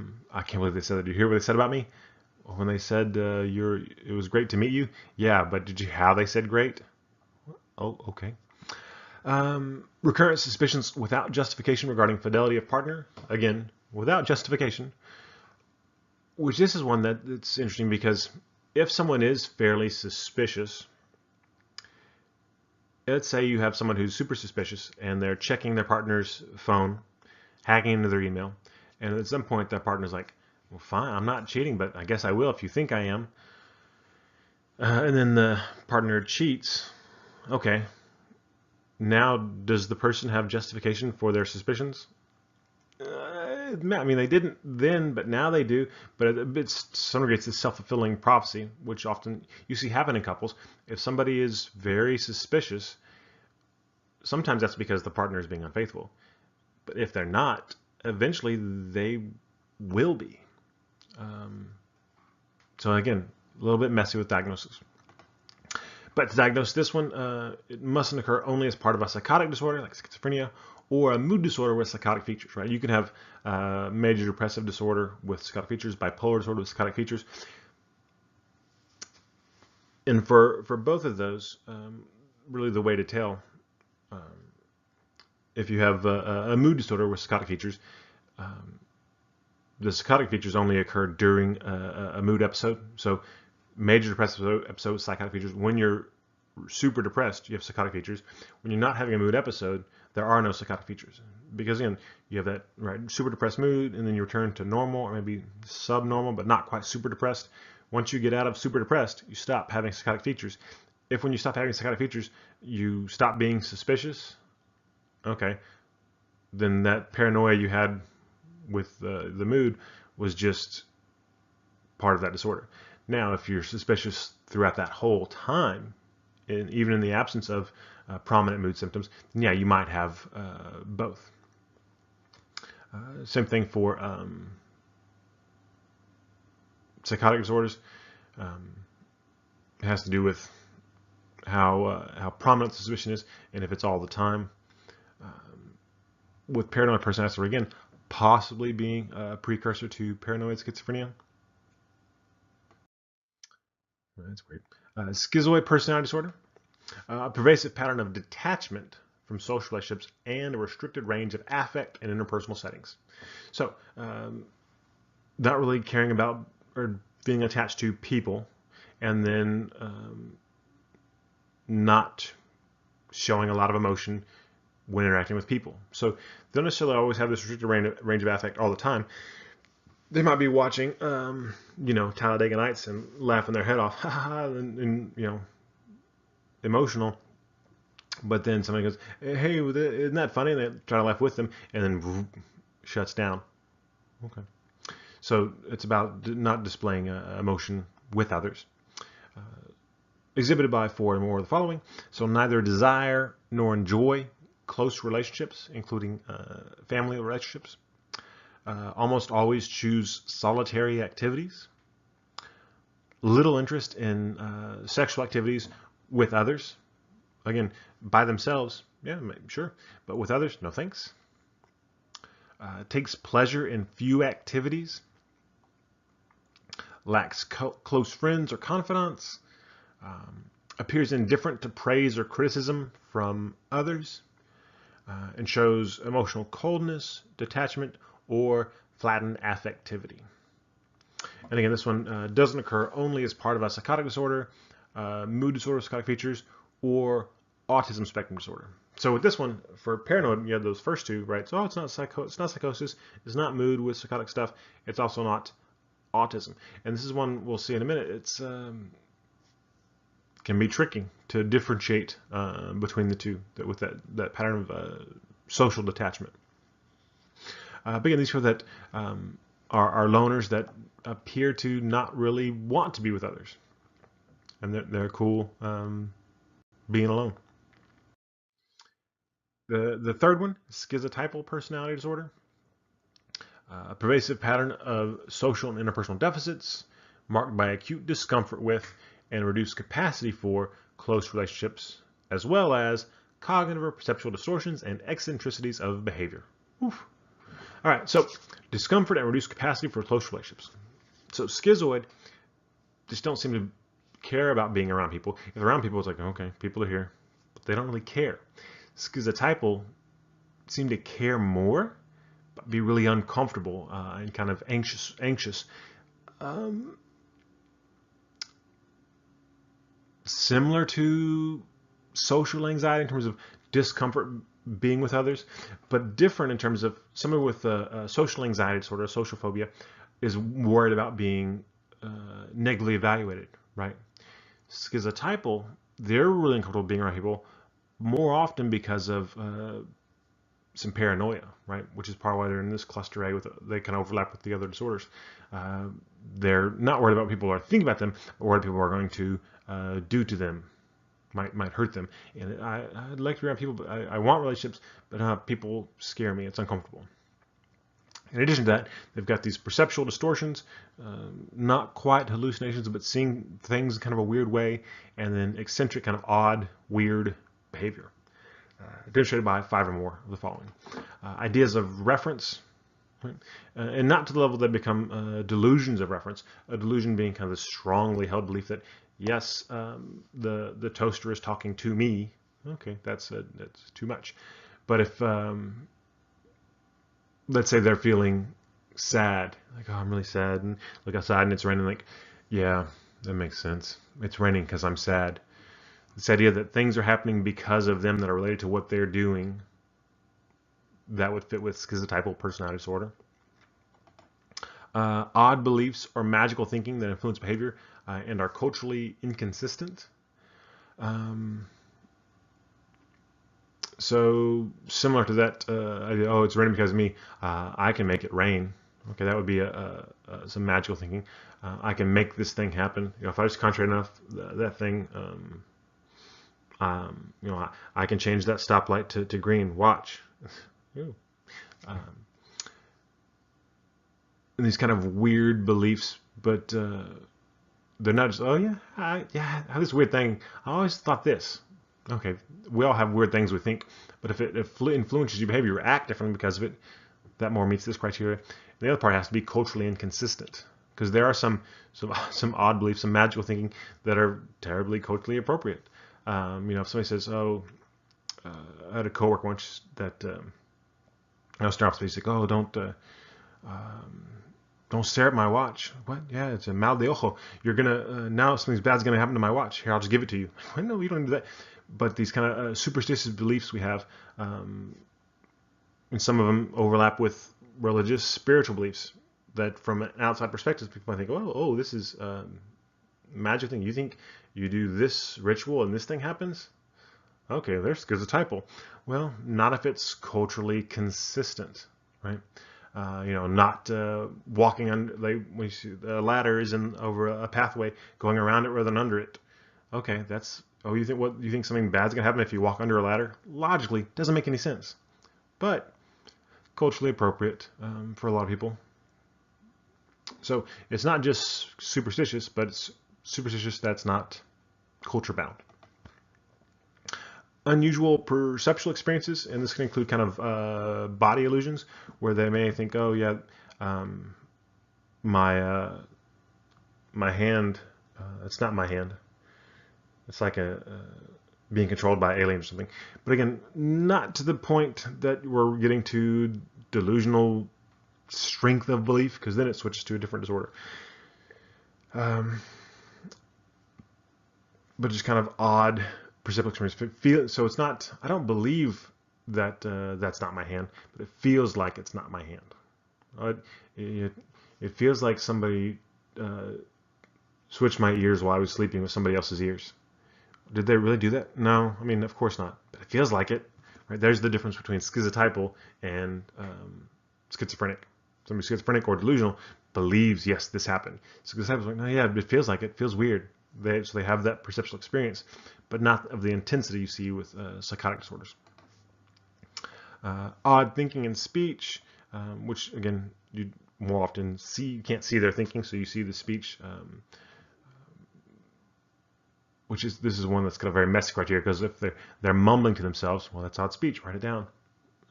can't believe they said that. Did you hear what they said about me? When they said it was great to meet you? Yeah, but did you hear how they said great? Oh, okay. Recurrent suspicions without justification regarding fidelity of partner. Again, without justification. Which this is one that's interesting because if someone is fairly suspicious, let's say you have someone who's super suspicious and they're checking their partner's phone, hacking into their email, and at some point that partner's like, well, fine, I'm not cheating, but I guess I will if you think I am. And then the partner cheats. Okay. Now, does the person have justification for their suspicions? I mean, they didn't then, but now they do. But it's to some degree, it's a self-fulfilling prophecy, which often you see happen in couples. If somebody is very suspicious, sometimes that's because the partner is being unfaithful. But if they're not, eventually they will be. So again, a little bit messy with diagnosis. But to diagnose this one, it mustn't occur only as part of a psychotic disorder like schizophrenia or a mood disorder with psychotic features, right? You can have major depressive disorder with psychotic features, bipolar disorder with psychotic features. And for both of those, really the way to tell if you have a mood disorder with psychotic features, the psychotic features only occur during a mood episode. So major depressive episode with psychotic features. When you're super depressed, you have psychotic features. When you're not having a mood episode, there are no psychotic features. Because again, you have that super depressed mood, and then you return to normal or maybe subnormal, but not quite super depressed. Once you get out of super depressed, you stop having psychotic features. If when you stop having psychotic features, you stop being suspicious, okay, then that paranoia you had with the mood was just part of that disorder. Now, if you're suspicious throughout that whole time, and even in the absence of prominent mood symptoms, then yeah, you might have both. Same thing for psychotic disorders. It has to do with how prominent the suspicion is, and if it's all the time. With paranoid personality disorder, again, possibly being a precursor to paranoid schizophrenia. That's great. Schizoid personality disorder. A pervasive pattern of detachment from social relationships and a restricted range of affect and interpersonal settings. So, not really caring about or being attached to people, and then not showing a lot of emotion when interacting with people. So they don't necessarily always have this restricted range of affect all the time. They might be watching, Talladega Nights and laughing their head off, and emotional. But then somebody goes, "Hey, isn't that funny?" And they try to laugh with them, and then shuts down. Okay. So it's about not displaying emotion with others. Exhibited by 4 or more of the following. So neither desire nor enjoy close relationships, including family relationships. Almost always choose solitary activities. Little interest in sexual activities with others. Again, by themselves, yeah, sure. But with others, no thanks. Takes pleasure in few activities. Lacks close friends or confidants. Appears indifferent to praise or criticism from others. And shows emotional coldness, detachment, or flattened affectivity. And again, this one doesn't occur only as part of a psychotic disorder, mood disorder, psychotic features, or autism spectrum disorder. So with this one, for paranoid, you have those first two, right? So it's not psychosis, it's not mood with psychotic stuff, it's also not autism. And this is one we'll see in a minute. It's can be tricky to differentiate between the two with that pattern of social detachment. But again, these people that are loners that appear to not really want to be with others, and they're cool being alone. The third one, Schizotypal personality disorder. A pervasive pattern of social and interpersonal deficits marked by acute discomfort with and reduced capacity for close relationships, as well as cognitive or perceptual distortions and eccentricities of behavior. Oof. All right, so discomfort and reduced capacity for close relationships. So schizoid just don't seem to care about being around people. If they're around people, it's like, okay, people are here, but they don't really care. Schizotypal seem to care more, but be really uncomfortable and kind of anxious. Similar to social anxiety in terms of discomfort being with others, but different in terms of somebody with a social anxiety disorder, social phobia, is worried about being negatively evaluated, right? Schizotypal, they're really uncomfortable being around people more often because of some paranoia, right? Which is part of why they're in this cluster A. They kind of overlap with the other disorders. They're not worried about what people are thinking about them, but worried people are going to do to them, might hurt them. And I'd like to be around people, but I want relationships, but people scare me. It's uncomfortable. In addition to that, they've got these perceptual distortions, not quite hallucinations, but seeing things in kind of a weird way, and then eccentric, kind of odd, weird behavior. Demonstrated by 5 or more of the following. Ideas of reference, right? And not to the level that become delusions of reference, a delusion being kind of the strongly held belief that, yes, the toaster is talking to me. Okay, that's too much. But if, let's say they're feeling sad, like, oh, I'm really sad, and look outside and it's raining, like, yeah, that makes sense. It's raining because I'm sad. This idea that things are happening because of them that are related to what they're doing, that would fit with schizotypal personality disorder. Odd beliefs or magical thinking that influence behavior and are culturally inconsistent. So similar to that, idea, oh, it's raining because of me. I can make it rain. Okay, that would be some magical thinking. I can make this thing happen. If I just concentrate enough, that thing. I can change that stoplight to green. Watch. And these kind of weird beliefs, but they're not just, oh yeah, I have this weird thing. I always thought this. Okay, we all have weird things we think, but if it influences your behavior, you act differently because of it, that more meets this criteria. And the other part has to be culturally inconsistent, because there are some odd beliefs, some magical thinking that are terribly culturally appropriate. If somebody says, oh, I had a coworker once that I was starting off. He's like, "Oh, don't stare at my watch." What? Yeah, it's a mal de ojo. You're gonna now something bad's gonna happen to my watch. Here, I'll just give it to you. Well, no, you don't do that. But these kind of superstitious beliefs we have, and some of them overlap with religious, spiritual beliefs. That from an outside perspective, people might think, "Oh, this is magic thing. You think you do this ritual and this thing happens? Okay, there's schizotypal." Well, not if it's culturally consistent, right? Not walking under. We see the ladder is over a pathway, going around it rather than under it. Okay, that's. Oh, you think something bad's gonna happen if you walk under a ladder? Logically, doesn't make any sense, but culturally appropriate for a lot of people. So it's not just superstitious, but it's superstitious that's not culture bound. Unusual perceptual experiences, and this can include kind of body illusions, where they may think, "Oh yeah, my hand, it's not my hand. It's like being controlled by aliens or something." But again, not to the point that we're getting to delusional strength of belief, because then it switches to a different disorder. But just kind of odd perceptual experience. So it's not. I don't believe that that's not my hand, but it feels like it's not my hand. It feels like somebody switched my ears while I was sleeping with somebody else's ears. Did they really do that? No, I mean, of course not. But it feels like it. Right? There's the difference between schizotypal and schizophrenic. Somebody schizophrenic or delusional believes, yes, this happened. Schizotypal is like, no, yeah, it feels like it. It feels weird. So they have that perceptual experience, but not of the intensity you see with psychotic disorders. Odd thinking and speech, which again, you more often see. You can't see their thinking, so you see the speech. This is one that's kind of very messy criteria, because if they're mumbling to themselves, well, that's odd speech. Write it down.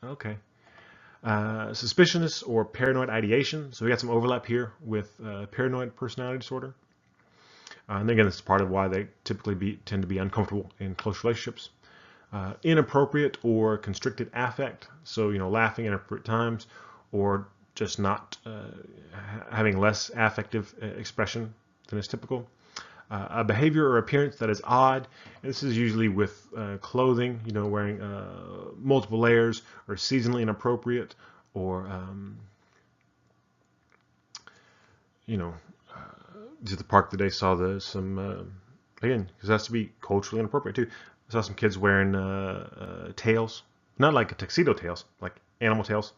Okay. Suspicious or paranoid ideation. So we got some overlap here with paranoid personality disorder. And again, this is part of why they typically tend to be uncomfortable in close relationships. Inappropriate or constricted affect. So, laughing at inappropriate times, or just not having less affective expression than is typical. A behavior or appearance that is odd. And this is usually with clothing, wearing multiple layers, or seasonally inappropriate, or to the park today, saw again, because it has to be culturally inappropriate too. I saw some kids wearing tails, not like a tuxedo tails, like animal tails,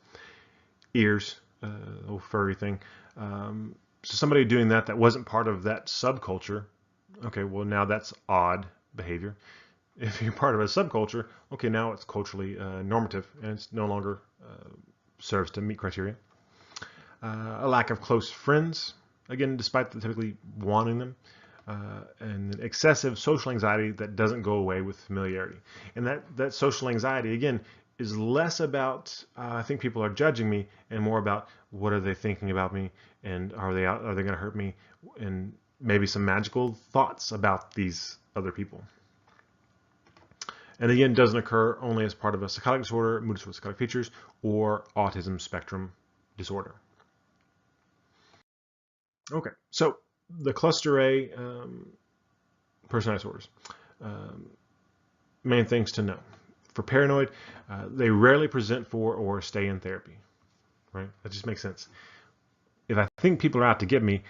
ears, little furry thing. So somebody doing that wasn't part of that subculture. Okay, well, now that's odd behavior. If you're part of a subculture, okay, now it's culturally normative, and it's no longer serves to meet criteria. A lack of close friends, again, despite typically wanting them. And excessive social anxiety that doesn't go away with familiarity. And that social anxiety, again, is less about, I think people are judging me, and more about what are they thinking about me, and are they going to hurt me, and maybe some magical thoughts about these other people. And again, doesn't occur only as part of a psychotic disorder, mood disorder with psychotic features, or autism spectrum disorder. Okay, so the cluster A personality disorders. Main things to know. For paranoid, they rarely present for or stay in therapy. Right? That just makes sense. If I think people are out to get me,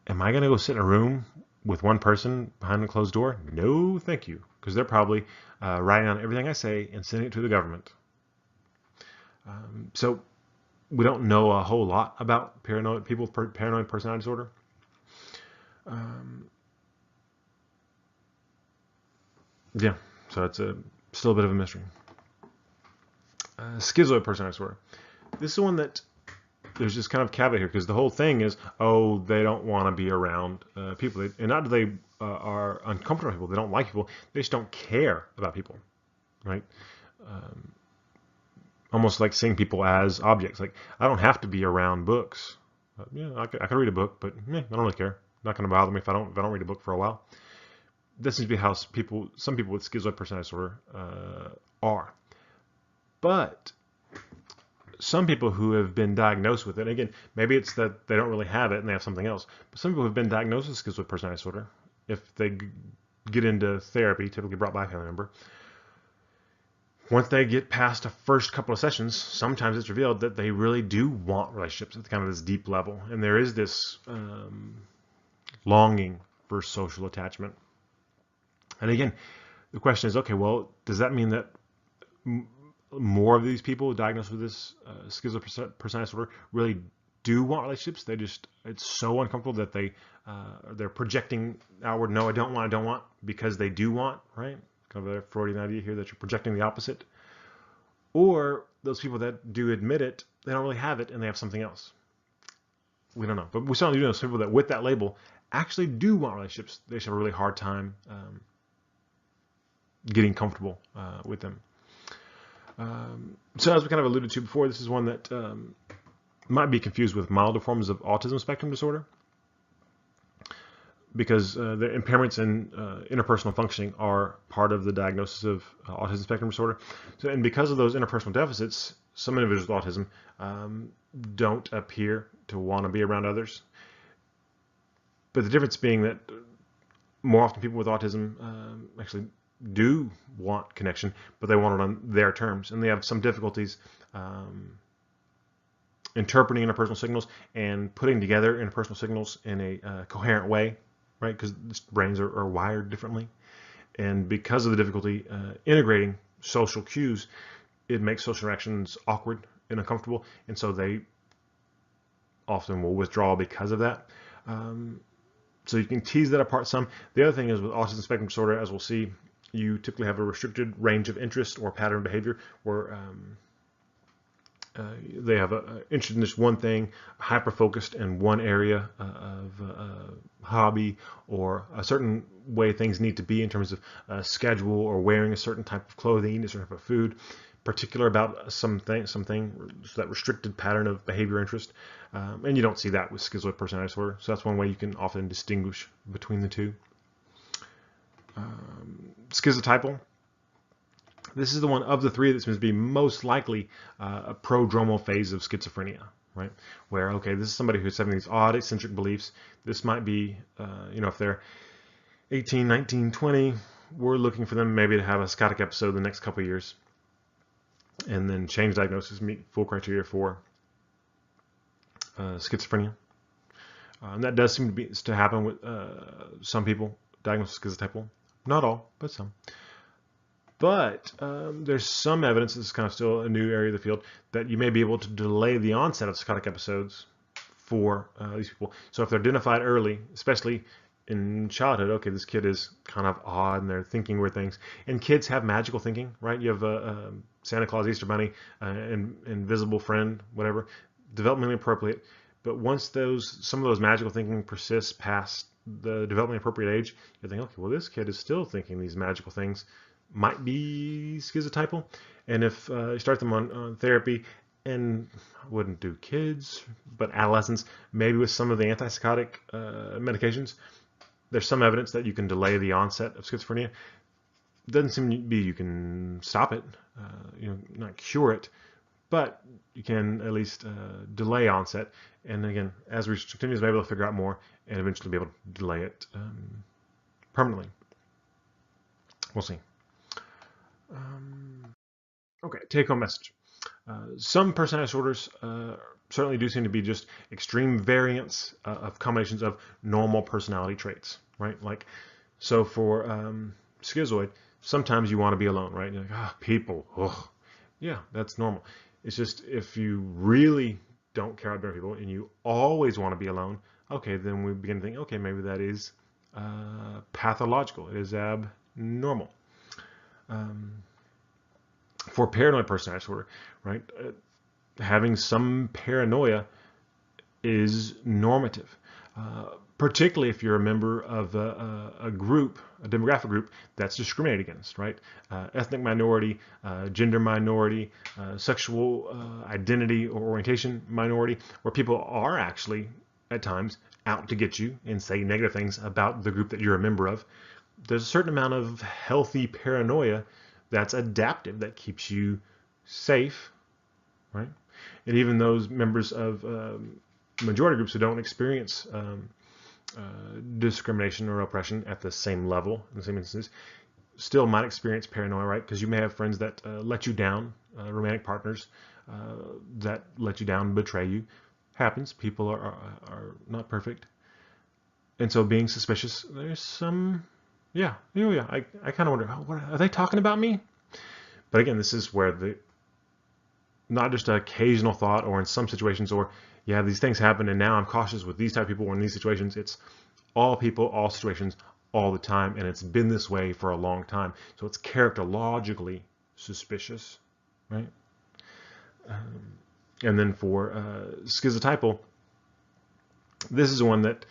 am I going to go sit in a room with one person behind a closed door? No, thank you. Because they're probably writing down everything I say and sending it to the government. So we don't know a whole lot about people with paranoid personality disorder. Yeah, so it's still a bit of a mystery. Schizoid personality disorder. This is one that there's just kind of caveat here, because the whole thing is, they don't want to be around people. And not that they are uncomfortable with people, they don't like people, they just don't care about people, right? Almost like seeing people as objects. Like, I don't have to be around books. I could read a book, but I don't really care. Not going to bother me if I don't read a book for a while. That seems to be how some people with schizoid personality disorder are. But some people who have been diagnosed with it, again, maybe it's that they don't really have it and they have something else, but some people who have been diagnosed with schizoid personality disorder, if they get into therapy, typically brought by a family member, once they get past the first couple of sessions, sometimes it's revealed that they really do want relationships at kind of this deep level. And there is this longing for social attachment. And again, the question is, okay, well, does that mean that more of these people diagnosed with this schizoid personality disorder really do want relationships? It's so uncomfortable that they're projecting outward, no, I don't want, because they do want, right? Kind of a Freudian idea here that you're projecting the opposite. Or those people that do admit it, they don't really have it and they have something else. We don't know. But we certainly do know some people that with that label actually do want relationships. They just have a really hard time getting comfortable with them. So as we kind of alluded to before, this is one that might be confused with milder forms of autism spectrum disorder, because the impairments in interpersonal functioning are part of the diagnosis of autism spectrum disorder. So, and because of those interpersonal deficits, some individuals with autism don't appear to want to be around others. But the difference being that more often people with autism actually do want connection, but they want it on their terms, and they have some difficulties interpreting interpersonal signals and putting together interpersonal signals in a coherent way, right? Because brains are wired differently, and because of the difficulty integrating social cues, it makes social interactions awkward and uncomfortable, and so they often will withdraw because of that. So you can tease that apart some. The other thing is with autism spectrum disorder, as we'll see, you typically have a restricted range of interest or pattern behavior where they have an interest in this one thing, hyper-focused in one area of hobby, or a certain way things need to be in terms of schedule, or wearing a certain type of clothing, eating a certain type of food, particular about something, so that restricted pattern of behavior interest. And you don't see that with schizoid personality disorder. So that's one way you can often distinguish between the two. Schizotypal. This is the one of the three that seems to be most likely a prodromal phase of schizophrenia, right? Where, okay, this is somebody who's having these odd eccentric beliefs. This might be, if they're 18, 19, 20, we're looking for them maybe to have a psychotic episode the next couple of years, and then change diagnosis, meet full criteria for schizophrenia. And that does seem to happen with some people diagnosed with schizotypal. Not all, but some. But there's some evidence, this is kind of still a new area of the field, that you may be able to delay the onset of psychotic episodes for these people. So if they're identified early, especially in childhood, okay, this kid is kind of odd and they're thinking weird things. And kids have magical thinking, right? You have Santa Claus, Easter Bunny, invisible friend, whatever, developmentally appropriate. But once some of those magical thinking persists past the developmentally appropriate age, you think, okay, well, this kid is still thinking these magical things, might be schizotypal. And if you start them on therapy, and I wouldn't do kids, but adolescents, maybe with some of the antipsychotic medications, there's some evidence that you can delay the onset of schizophrenia. Doesn't seem to be you can stop it, not cure it, but you can at least delay onset. And again, as we continue to be able to figure out more and eventually be able to delay it permanently. We'll see. Okay, take-home message. Some personality disorders certainly do seem to be just extreme variants of combinations of normal personality traits, right? Like, so for schizoid, sometimes you want to be alone, right? You're like, people, yeah, that's normal. It's just if you really don't care about people and you always want to be alone, okay, then we begin to think, okay, maybe that is pathological. It is abnormal. For paranoid personality disorder, right? Having some paranoia is normative, particularly if you're a member of a group, a demographic group that's discriminated against, right? Ethnic minority, gender minority, sexual identity or orientation minority, where people are actually at times out to get you and say negative things about the group that you're a member of. there's a certain amount of healthy paranoia that's adaptive, that keeps you safe, right? And even those members of majority groups who don't experience discrimination or oppression at the same level, in the same instance, still might experience paranoia, right? Because you may have friends that let you down, romantic partners that let you down, betray you. Happens. People are not perfect. And so being suspicious, there's some, yeah. I kind of wonder, what, are they talking about me? But again, this is where not just an occasional thought, or in some situations, or yeah, these things happen and now I'm cautious with these type of people or in these situations. It's all people, all situations, all the time, and it's been this way for a long time. So it's characterologically suspicious, right? And then for schizotypal, this is one that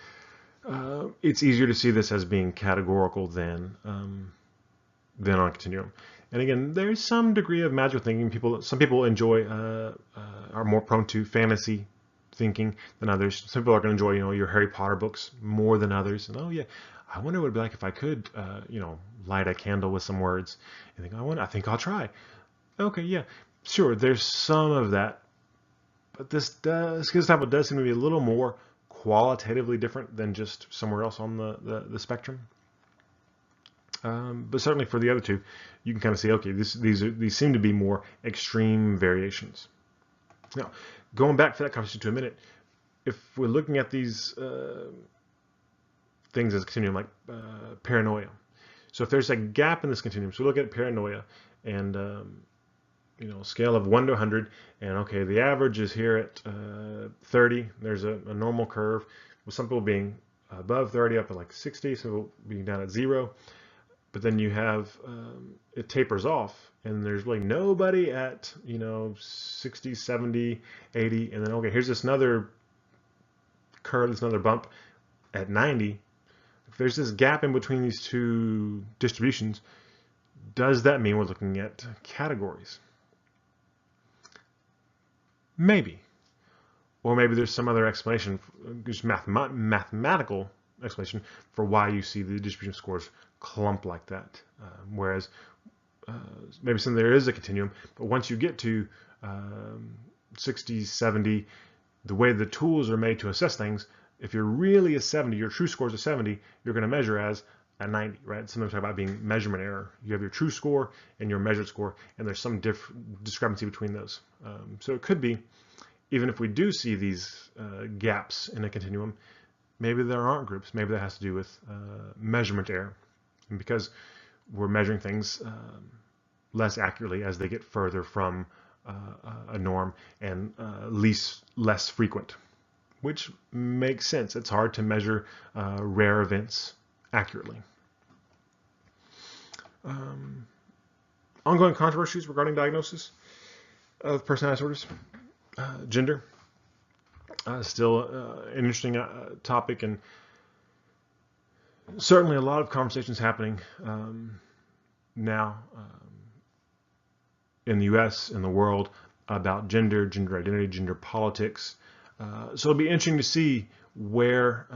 it's easier to see this as being categorical than on a continuum. And again, there's some degree of magical thinking. Some people enjoy, are more prone to fantasy thinking than others. Some people are going to enjoy, your Harry Potter books more than others. And oh yeah, I wonder what it'd be like if I could, light a candle with some words. And think, I think I'll try. Okay, yeah, sure. There's some of that, but this schizotypal does seem to be a little more qualitatively different than just somewhere else on the spectrum. But certainly for the other two, you can kind of see, okay, these seem to be more extreme variations. Now, going back to that conversation to a minute, if we're looking at these things as a continuum, like paranoia. So if there's a gap in this continuum, so we look at paranoia and scale of 1 to 100, and okay, the average is here at 30. There's a normal curve with some people being above 30 up at like 60, some people being down at 0. But then you have it tapers off, and there's really nobody at 60, 70, 80, and then okay, here's this another curve, this another bump at 90. If there's this gap in between these two distributions, does that mean we're looking at categories? Maybe. Or maybe there's some other explanation, just mathematical explanation for why you see the distribution scores clump like that. Whereas maybe there is a continuum, but once you get to 60, 70, the way the tools are made to assess things, if you're really a 70, your true score is a 70, you're going to measure as a 90, right? Sometimes we talk about being measurement error. You have your true score and your measured score, and there's some discrepancy between those. So it could be, even if we do see these gaps in a continuum, maybe there aren't groups. Maybe that has to do with measurement error. And because we're measuring things less accurately as they get further from a norm and less frequent, which makes sense. It's hard to measure rare events accurately. Ongoing controversies regarding diagnosis of personality disorders. Gender, still an interesting topic, and certainly a lot of conversations happening now in the U.S., in the world, about gender identity, gender politics. So it'll be interesting to see where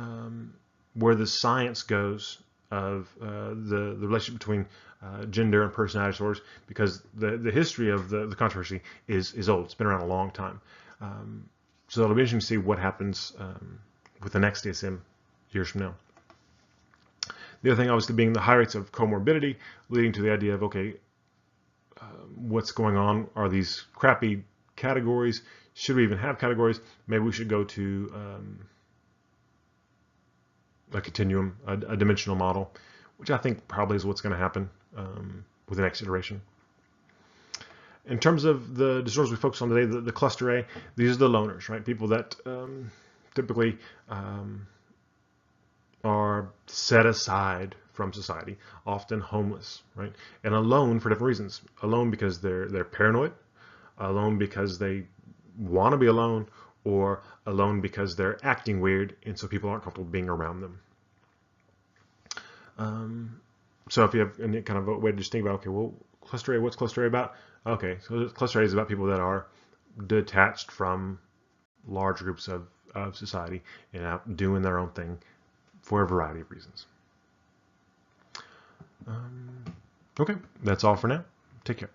the science goes of the relationship between gender and personality disorders, because the history of the controversy is old. It's been around a long time. So it'll be interesting to see what happens with the next DSM years from now. The other thing, obviously, being the high rates of comorbidity, leading to the idea of, okay, what's going on? Are these crappy categories? Should we even have categories? Maybe we should go to a continuum, a dimensional model, which I think probably is what's going to happen with the next iteration. In terms of the disorders we focus on today, the cluster A, these are the loners, right? People that typically are set aside from society, often homeless, right? And alone for different reasons. Alone because they're paranoid, alone because they want to be alone, or alone because they're acting weird, and so people aren't comfortable being around them. So if you have any kind of a way to just think about, okay, well, cluster A, what's cluster A about? Okay, so cluster A is about people that are detached from large groups of society and out doing their own thing for a variety of reasons. Okay, that's all for now. Take care.